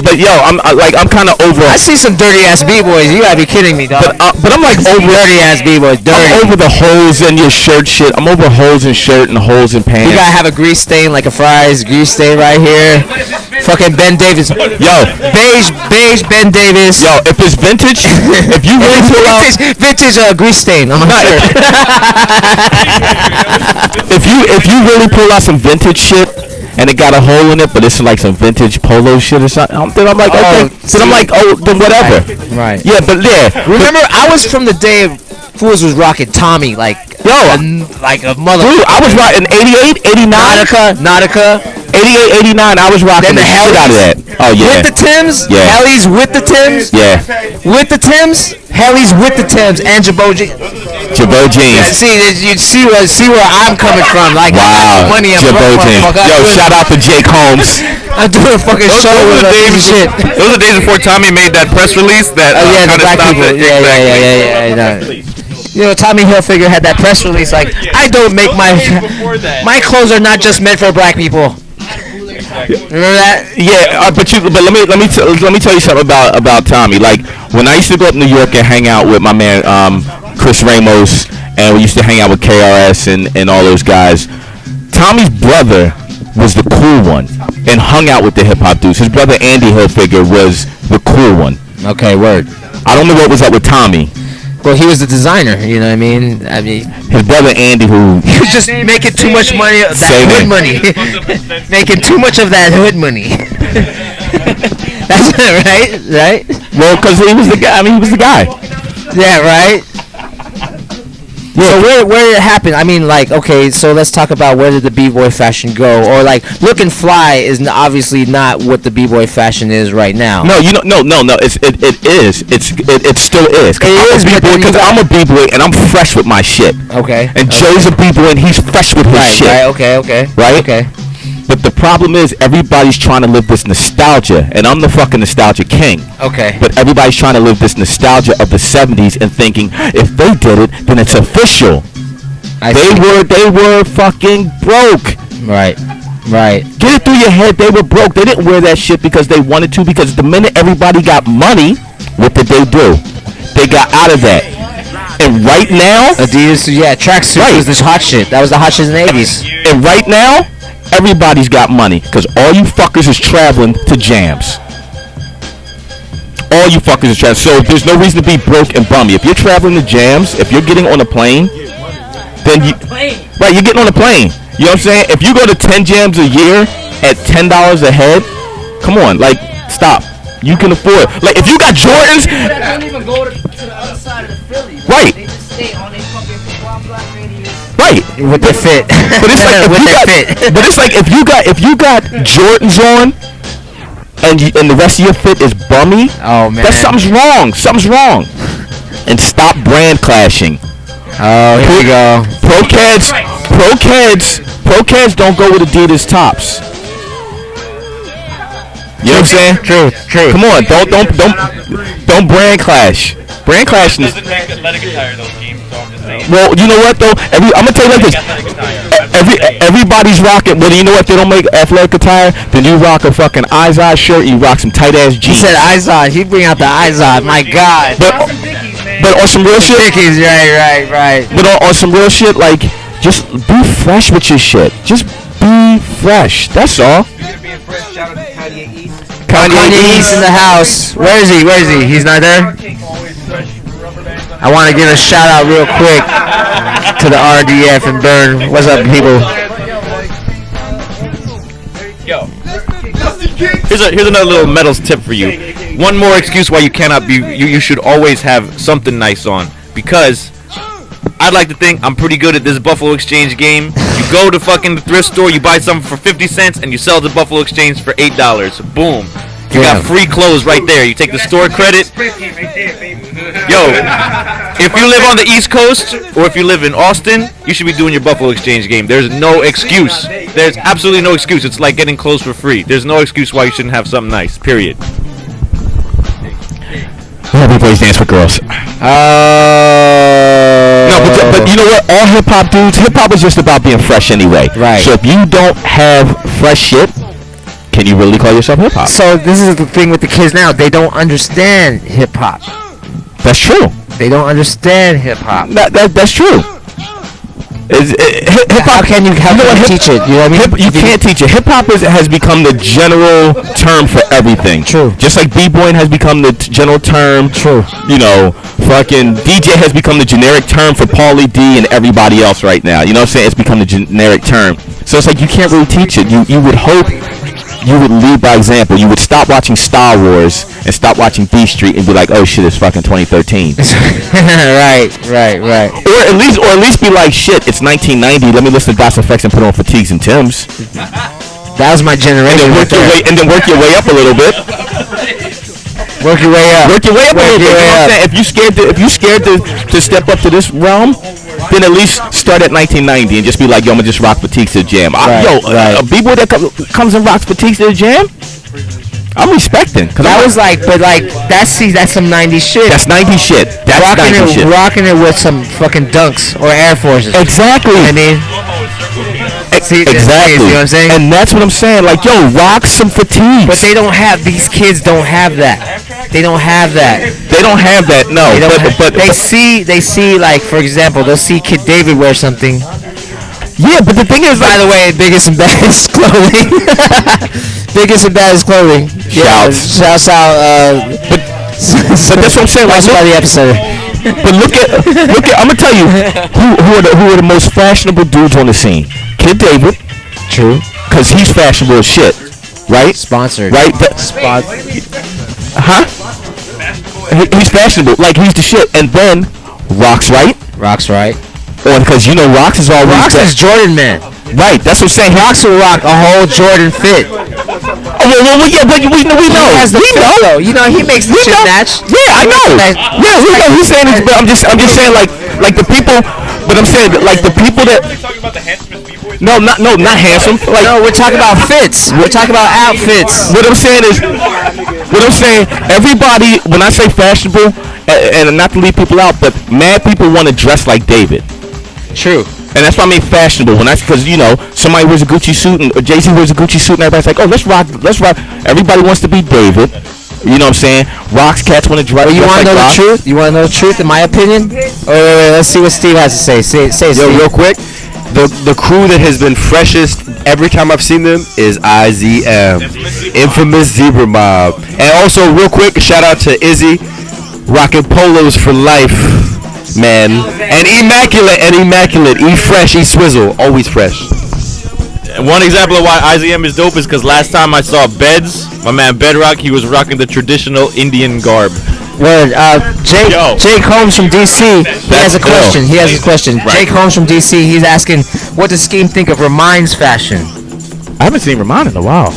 But yo, I'm kind of over. I see some dirty ass b-boys. You gotta be kidding me, dog. But I'm like over dirty ass b-boys. Dirty. I'm over the holes in your shirt shit. I'm over holes in shirt and holes in pants. You gotta have a grease stain like a fries grease stain right here. Fucking Ben Davis. Yo, beige Ben Davis. Yo, if it's vintage, if you really pull out vintage grease stain on my shirt. if you really pull out some vintage shit and it got a hole in it, but it's like some vintage polo shit or something, then I'm like, okay. Then I'm like, oh, then whatever. Right. Yeah, but yeah. Remember, I was from the day fools was rocking Tommy like like a mother. Dude, I was rocking 88, 89. Nautica. 88, 89. I was rocking the shit out of that. Oh yeah. With the Tims. Yeah. Hellies with the Tims. Yeah. With the Tims. Hellies with the Tims and Jabot jeans. Jabot jeans. Yeah, you see where I'm coming from. Like wow. Money Jabot jeans. Yo, shout out to Jake Holmes. I'm doing a fucking show with shit. Those are the days before Tommy made that press release that the black people. Yeah. You know, Tommy Hilfiger had that press release like, I don't make my clothes are not just meant for black people. Remember that? Yeah, but let me tell you something about Tommy. Like when I used to go up to New York and hang out with my man Chris Ramos, and we used to hang out with KRS and all those guys. Tommy's brother was the cool one and hung out with the hip hop dudes. His brother Andy Hilfiger was the cool one. Okay, word. I don't know what was up with Tommy. Well, he was the designer, you know what I mean? His brother Andy, who he was just making too much money of that hood money, making too much of that hood money. That's right. Well, because he was the guy. I mean, he was the guy. Yeah, right. Yeah. So where did it happen? I mean, like, okay, so let's talk about where did the b-boy fashion go, or like looking fly is obviously not what the b-boy fashion is right now. No, you know, no. It still is. Because I'm a b-boy and I'm fresh with my shit. Okay. And Joe's a b-boy and he's fresh with his shit. Right. Okay. Right. Okay. But the problem is everybody's trying to live this nostalgia, and I'm the fucking nostalgia king. Okay. But everybody's trying to live this nostalgia of the 70s and thinking if they did it, then it's official. They were fucking broke. Right. Get it through your head. They were broke. They didn't wear that shit because they wanted to. Because the minute everybody got money, what did they do? They got out of that. And right now, Adidas, tracksuit was this hot shit. That was the hot shit in the 80s. And right now, everybody's got money because all you fuckers is traveling to jams. All you fuckers is traveling. So there's no reason to be broke and bummy. If you're traveling to jams, if you're getting on a plane, then you're getting on a plane. You know what I'm saying? If you go to 10 jams a year at $10 a head, come on, like, stop. You can afford. Like, if you got Jordans, They don't even go to the other side of the Philly. Right. They just stay on their fucking block radius. right? With the fit. But it's like if you got Jordans on, and the rest of your fit is bummy. Oh man, something's wrong. And stop brand clashing. Oh, here we go. Pro kids don't go with Adidas tops. You know what I'm saying? True. Come on, don't brand clash. Brand clash is. Doesn't make athletic attire those games, so I'm just saying. Well, you know what though? I'm gonna tell you like this. Everybody's rocking. Well, you know what? They don't make athletic attire. Then you rock a fucking Izod shirt. You rock some tight ass jeans. He said Izod. He bring out the Izod. My God. But on some real shit. Dickies, right. But on some real shit, like just be fresh with your shit. Just be fresh. That's all. Kanye East in the house. Where is he? He's not there? I want to give a shout out real quick to the RDF and Burn. What's up, people? Yo. Here's another little metals tip for you. One more excuse why you cannot be. You should always have something nice on, because I'd like to think I'm pretty good at this Buffalo Exchange game. You go to fucking the thrift store, you buy something for 50 cents, and you sell the Buffalo Exchange for $8. Boom. You got free clothes right there. You take the store credit. Yo, if you live on the East Coast or if you live in Austin, you should be doing your Buffalo Exchange game. There's no excuse. There's absolutely no excuse. It's like getting clothes for free. There's no excuse why you shouldn't have something nice. Period. Everybody's dance with girls. No, but you know what? All hip hop dudes, hip hop is just about being fresh anyway. Right. So if you don't have fresh shit, can you really call yourself hip hop? So this is the thing with the kids now. They don't understand hip hop. That's true. They don't understand hip hop. That's true. How can you teach it? You know what I mean? You can't teach it. Hip hop has become the general term for everything. True. Just like b-boying has become the general term. True. You know, fucking DJ has become the generic term for Pauly D and everybody else right now. You know what I'm saying? It's become the generic term. So it's like you can't really teach it. You would hope you would lead by example. You would stop watching Star Wars and stop watching B Street and be like, oh shit, it's fucking 2013. Right. Or at least be like, shit, it's 1990. Let me listen to Das Effects and put on Fatigues and Tims. That was my generation. And then work your way up a little bit. Work your way up. Work your way up a little bit. You know what I'm saying? If you scared to step up to this realm, then at least start at 1990 and just be like, yo, I'm gonna just rock Fatigues to the jam. A b-boy that comes and rocks Fatigues to the jam, I'm respecting. That was like, but like that's some 90s shit. That's 90s shit. That's rocking it with some fucking Dunks or Air Forces. Exactly. I mean, exactly. You know what I'm saying? And that's what I'm saying. Like, yo, rock some Fatigues. But they don't have. These kids don't have that. They don't have that. They don't have that. No. But they see like, for example, they'll see Kid David wear something. Yeah, but the thing is, by the way, biggest and baddest clothing. Biggest and baddest clothing. Shouts out. But that's what I'm saying. Watch by the Epicenter. But look at. I'm gonna tell you who are the most fashionable dudes on the scene. Kid David. True. Cause he's fashionable as shit. Right. Sponsored. Right. Huh? He's fashionable. Like he's the shit. And then Rock's right. Or because you know Rox is always Rox is Jordan man. Right, that's what I'm saying. Rox will rock a whole Jordan fit. Oh, well, yeah, but we know. He has the fit, though. You know, he makes the shit match. Yeah, I know. Yeah, we know. He's saying this, but I'm just saying like the people. But I'm saying like the people that. Talking about the handsomest b-boys? No, not handsome. Like, no, we're talking about fits. We're talking about outfits. What I'm saying, everybody. When I say fashionable, and not to leave people out, but mad people want to dress like David. True. And that's why I mean fashionable. Because you know somebody wears a Gucci suit and Jay-Z wears a Gucci suit and everybody's like, oh, let's rock. Everybody wants to be David. You know what I'm saying? Rocks cats want to dress. You want to know the truth? You want to know the truth? In my opinion. Wait. Let's see what Steve has to say. Say Yo, Steve. real quick. The crew that has been freshest every time I've seen them is IZM, Infamous Zebra Mob, and also real quick, shout out to Izzy, rocking polos for life. Man, and immaculate, E fresh, E swizzle, always fresh. One example of why IZM is dope is because last time I saw Beds, my man Bedrock, he was rocking the traditional Indian garb. Word. Jake Holmes from DC. He has a question. Right. Jake Holmes from DC. He's asking, what does Scheme think of Ramine's fashion? I haven't seen Ramon in a while.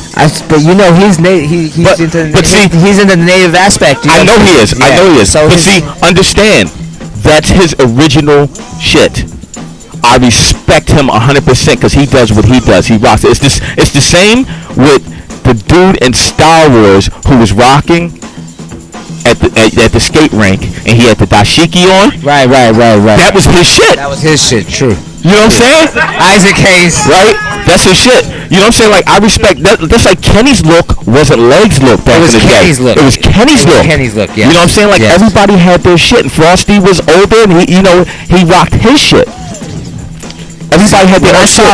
But you know he's he's into the native aspect. I know he is. So but see, understand. That's his original shit. I respect him 100% because he does what he does. He rocks it. It's the same with the dude in Star Wars who was rocking at the skate rink and he had the dashiki on. Right. That was his shit. That was his shit. True. You know what I'm saying? Isaac Hayes. Right? That's his shit. You know what I'm saying? Like, I respect that. That's like Kenny's look wasn't Leg's look back in the day. Kenny's look. It was Kenny's look. Kenny's look, yeah. You know what I'm saying? Like, everybody had their shit. And Frosty was older and he rocked his shit. Everybody had their own shit.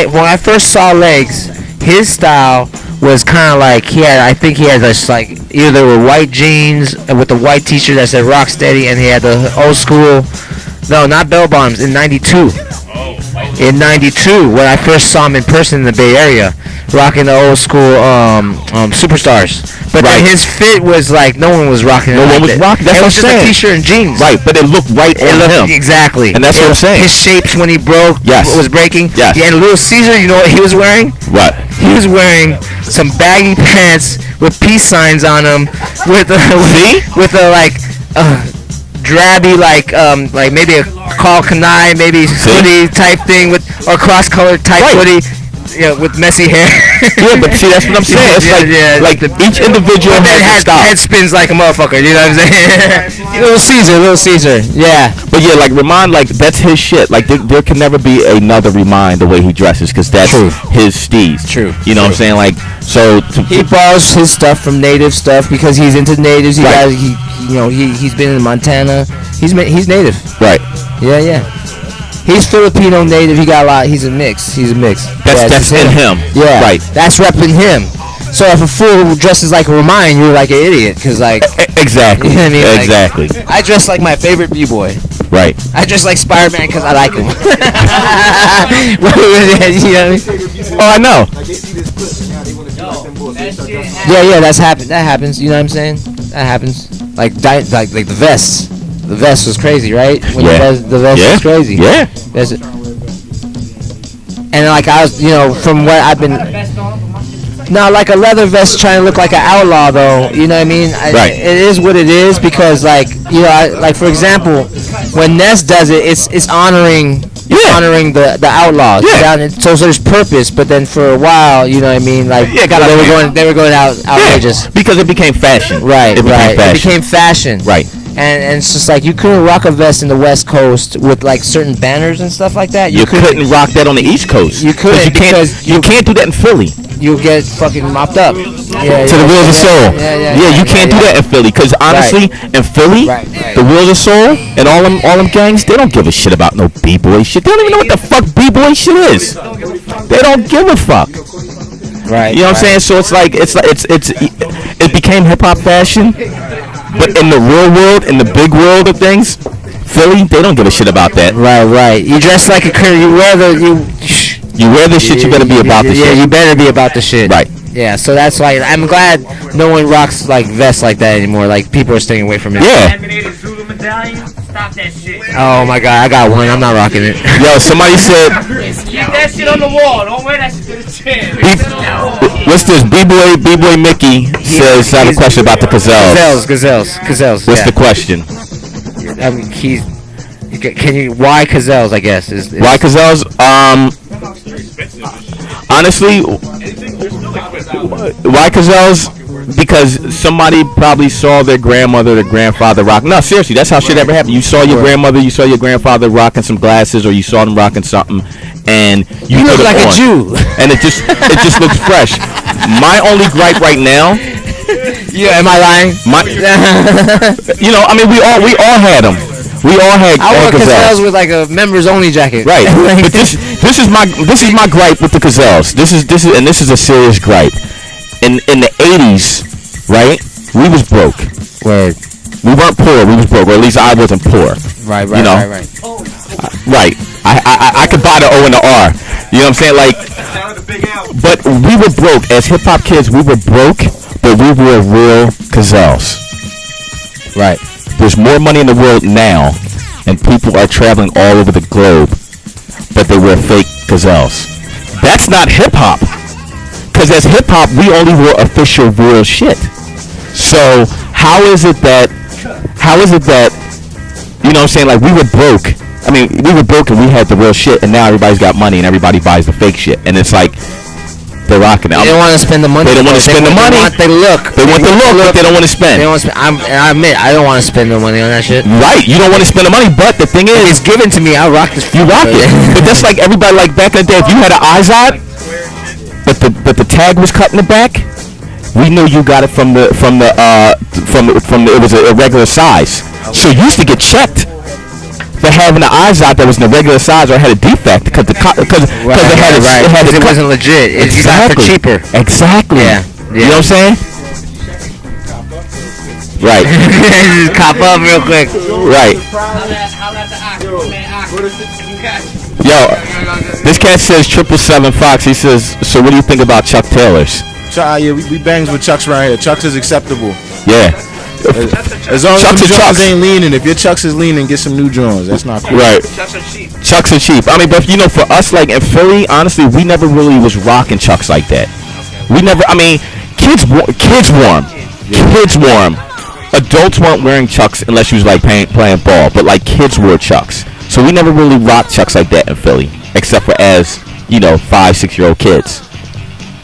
When I first saw Legs, his style was kind of like I think he had this like either they were white jeans with the white t-shirt that said Rocksteady, and he had the old school, no, not bell bottoms in '92. in '92 when I first saw him in person in the Bay Area, rocking the old school Superstars. But then his fit was like no one was rocking it. No one was rocking. That's it what was I'm just saying. a t-shirt and jeans. Right, but it looked right on him. Exactly. And that's what I'm saying. His shapes when he broke was breaking. Yes. Yeah, and Little Caesar, you know what he was wearing? What? He was wearing some baggy pants with peace signs on them, with a like drabby like maybe a Carl Kanai maybe hoodie type thing or cross colored type hoodie. Yeah, with messy hair. Yeah, but see, that's what I'm saying. It's like each individual has a style. Head spins like a motherfucker. You know what I'm saying? Little Caesar. Yeah. But yeah, like Remind, like that's his shit. Like there can never be another Remind the way he dresses because that's his steez. True. You know what I'm saying? Like so. He borrows his stuff from native stuff because he's into natives. He's been in Montana. He's native. Right. Yeah. He's Filipino native. He got a lot. He's a mix. That's in him. Yeah. Right. That's repping him. So if a fool dresses like a Remind, you're like an idiot. Cause like. Exactly. You know what I mean? Like, exactly. I dress like my favorite b-boy. Right. I dress like Spider-Man because I like him. You know what I mean? Oh, I know. Yeah. That happens. You know what I'm saying? That happens. Like the vests. The vest was crazy, right? When the vest was crazy. Yeah. And like I was, from what I've been. Now, like a leather vest trying to look like an outlaw, though. You know what I mean? Right. It is what it is because, like, like for example, when Ness does it, it's honoring the outlaws. Yeah. So there's purpose, but then for a while, you know what I mean? Like they were going outrageous. Yeah, because it became fashion. Right. It became fashion. Right. And it's just like you couldn't rock a vest in the West Coast with like certain banners and stuff like that. You couldn't rock that on the East Coast. You couldn't because you can't do that in Philly. You'll get fucking mopped up. To the Wheels of Soul. You can't do that in Philly because honestly, in Philly, the Wheels of Soul and all them gangs, they don't give a shit about no b-boy shit. They don't even know what the fuck b-boy shit is. They don't give a fuck. Right. You know what I'm saying? So it's it became hip hop fashion. But in the real world, in the big world of things, Philly, they don't give a shit about that. Right. You dress like a you wear this shit. You better be about the shit. Yeah, you better be about the shit. Right. Yeah. So that's why I'm glad no one rocks like vests like that anymore. Like people are staying away from it. Yeah. Stop that shit. Oh my god, I got one. I'm not rocking it. Yo, somebody said. Keep that shit on the wall. Don't wear that shit to the chair. What's this? B-boy Mickey says I have a question about the Gazelles. Gazelles. What's the question? Why Gazelles? I guess why Gazelles? Honestly, why Gazelles? Because somebody probably saw their grandmother, their grandfather rock. No, seriously, that's how shit ever happened. You saw your grandmother, you saw your grandfather rocking some glasses, or you saw them rocking something, and you look like a Jew, and it just looks fresh. My only gripe right now. Yeah, am I lying? I mean, we all had them. We all had. I wore Gazelles with like a members only jacket. Right, but this is my gripe with the Gazelles. This is a serious gripe. In the 80s, right? We was broke. Word. We weren't poor. We was broke, or at least I wasn't poor. Right. Right. I could buy the O and the R. You know what I'm saying? Like, but we were broke as hip hop kids. We were broke, but we were real Gazelles. Right. There's more money in the world now, and people are traveling all over the globe, but they wear fake Gazelles. That's not hip hop. Because as hip hop, we only wore official real shit. So how is it that you know what I'm saying? Like we were broke. I mean, we were broke and we had the real shit, and now everybody's got money and everybody buys the fake shit, and it's like they're rocking it. They don't want to spend the money. They don't want to spend the money. They want the look, but they don't want to spend. They don't want to spend. I admit, I don't want to spend the money on that shit. Right, you don't want to spend the money, but the thing is, it's given to me. I rock this. You rock it, but that's like everybody. Like back in the day, if you had an Izod, but the tag was cut in the back, we knew you got it from the it was a regular size. So you used to get checked for having an Izod that was in a regular size or had a defect because it wasn't legit. You got it for cheaper. Exactly. Yeah. You know what I'm saying? Right. Just cop up real quick. Right. Yo, this cat says 777 Fox. He says, so what do you think about Chuck Taylors? Yeah, we bangs with Chucks right here. Chucks is acceptable. Yeah. As long as Chucks the are Jones Chucks. ain't leaning, if your Chucks is leaning, get some new Jones. That's not cool. Right. Chucks are cheap. I mean, but you know, for us, like in Philly, honestly, we never really was rocking Chucks like that. We never. I mean, kids wore 'em. Kids wore 'em. Adults weren't wearing Chucks unless you was like playing ball, but like kids wore Chucks. So we never really rocked Chucks like that in Philly, except for as 5-6-year-old kids.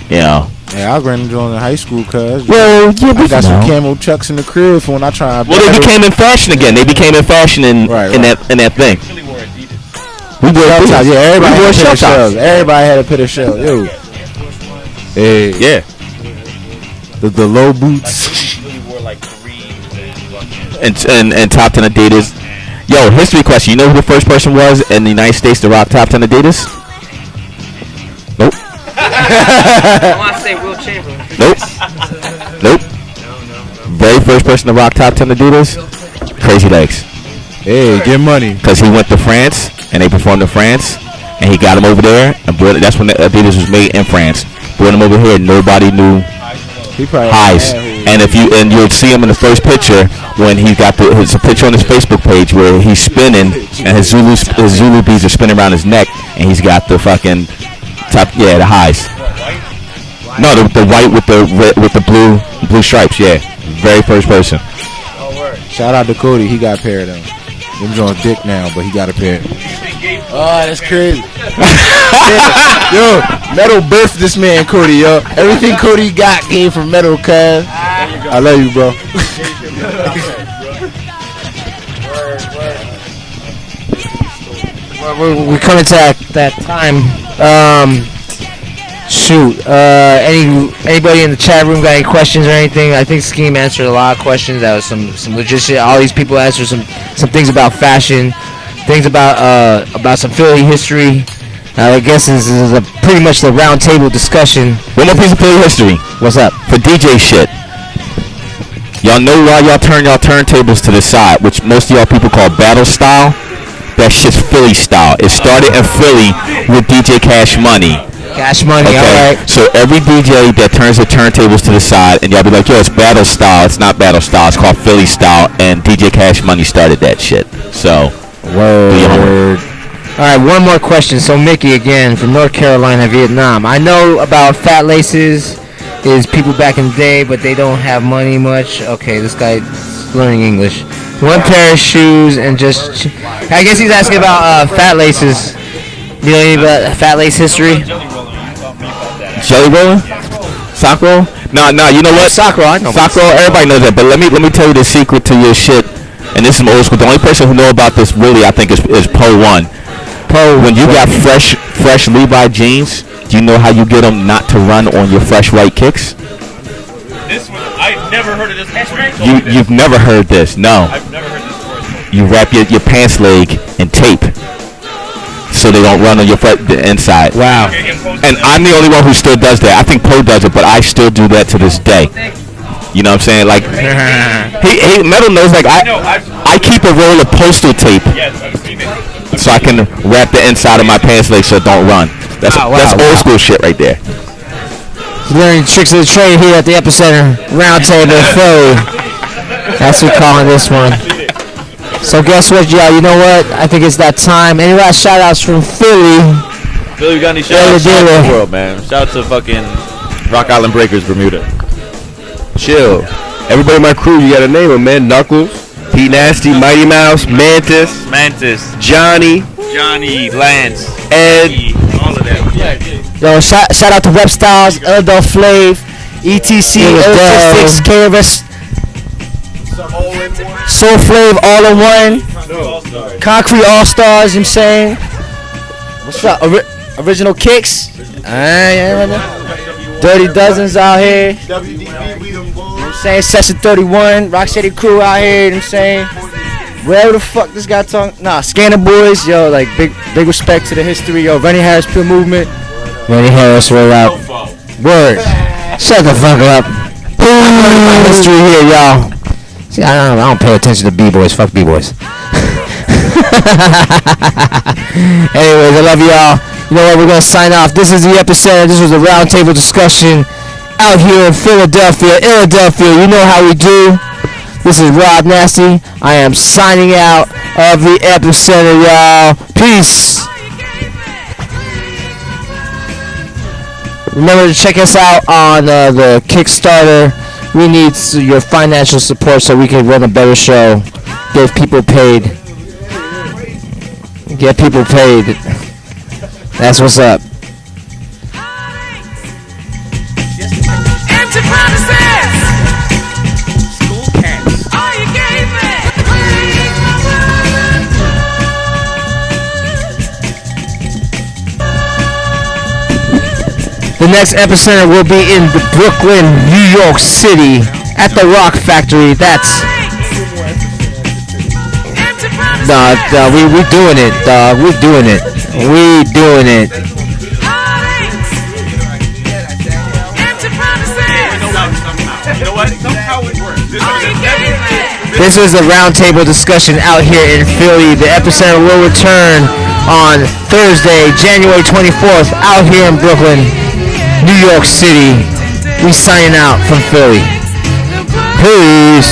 You know. Yeah, I was running Jones in high school, cuz. Well, yeah, I got some camo Chucks in the crib for when I try. Well, they became in fashion again. They became in fashion in that thing. We wore Adidas. Yeah, everybody had a pair of shells. Everybody had a pair of shells. Yo. Hey. Yeah. The low boots. And top 10 Adidas. Yo, history question. You know who the first person was in the United States to rock top 10 Adidas? Nope. I want to say Will Chamberlain. Nope. Very first person to rock top 10 Adidas? Crazy Legs. Hey, get money. Because he went to France, and they performed in France, and he got him over there, and that's when Adidas was made in France. Brought him over here, nobody knew highs. And you'll see him in the first picture when he got it's a picture on his Facebook page where he's spinning, and his Zulu beads are spinning around his neck, and he's got the fucking top, the highs. No, the white with the blue stripes. Yeah, very first person. Shout out to Cody. He got a pair of them. Them's on dick now, but he got a pair. Oh, that's crazy. Yo, Metal birthed this man, Cody, yo. Everything Cody got came from Metal, cuz. I love you, bro. We're coming to that time. Anybody in the chat room got any questions or anything? I think Scheme answered a lot of questions. That was some legit shit. All these people answered some things about fashion, things about some Philly history. I guess this is pretty much the round table discussion. One more piece of Philly history. What's up? For DJ shit. Y'all know why y'all turn y'all turntables to the side, which most of y'all people call battle style? That shit's Philly style. It started in Philly with DJ Cash Money. Cash Money, okay. Alright. So every DJ that turns the turntables to the side, and y'all be like, yo, it's battle style. It's not battle style. It's called Philly style, and DJ Cash Money started that shit. So, word. Alright, one more question. So Mickey, again, from North Carolina, Vietnam. I know about Fat Laces is people back in the day, but they don't have money much. Okay, this guy's learning English. One pair of shoes and just... I guess he's asking about Fat Laces. You know anything about Fat Lace history? Jelly rolling? Sock roll? No, you know what? Sock roll, I know. Sock roll, everybody knows that. But let me tell you the secret to your shit. And this is old school. The only person who know about this really, I think, is Poe One. Poe, when you got fresh Levi jeans, do you know how you get them not to run on your fresh white kicks? This one, I've never heard of this. You've never heard this? No. I've never heard this before. You wrap your pants leg in tape, so they don't run on the inside. Wow. And I'm the only one who still does that. I think Poe does it, but I still do that to this day. You know what I'm saying? Like, he Metal knows, like, I keep a roll of postal tape so I can wrap the inside of my pants leg so it don't run. That's old school shit right there. Learning tricks of the trade here at the Epicenter Roundtable Philly. That's what we're calling this one. So guess what, y'all? You know what? I think it's that time. Any last shout-outs from Philly? Philly, you got any shout-outs to the world, man? Shout out to fucking Rock Island Breakers, Bermuda. Chill. Everybody in my crew, you gotta name them, man. Knuckles, Pete Nasty, Mighty Mouse, Mantis, Johnny, Lance, Ed, all of them. Yo, shout out to Rep Styles, Eldol Flav, ETC, Logistics, KRS, Soul Flav, All in One, Concrete All Stars. You know what I'm saying? What's up? Original Kicks. Dirty Dozens out here. You know what I'm saying? Session 31, Rock City Crew out here. You know what I'm saying? Wherever the fuck this guy talking. Nah, Scanner Boys. Yo, like big respect to the history. Yo, Rennie Harris Pure Movement. Rennie Harris, roll out. Word. Shut the fuck up. History here, y'all. See, I don't pay attention to B-boys. Fuck B-boys. Anyways, I love y'all. You know what? We're gonna sign off. This is the Epicenter. This was a roundtable discussion out here in Philadelphia. You know how we do. This is Rob Nasty. I am signing out of the Epicenter, y'all. Peace. Remember to check us out on the Kickstarter. We need your financial support so we can run a better show. Get people paid. Get people paid. That's what's up. The next Epicenter will be in Brooklyn, New York City, at the Rock Factory. That's we doing it, dog. We doing it. We doing it. This is a roundtable discussion out here in Philly. The Epicenter will return on Thursday, January 24th, out here in Brooklyn, New York City. We signing out from Philly. Peace.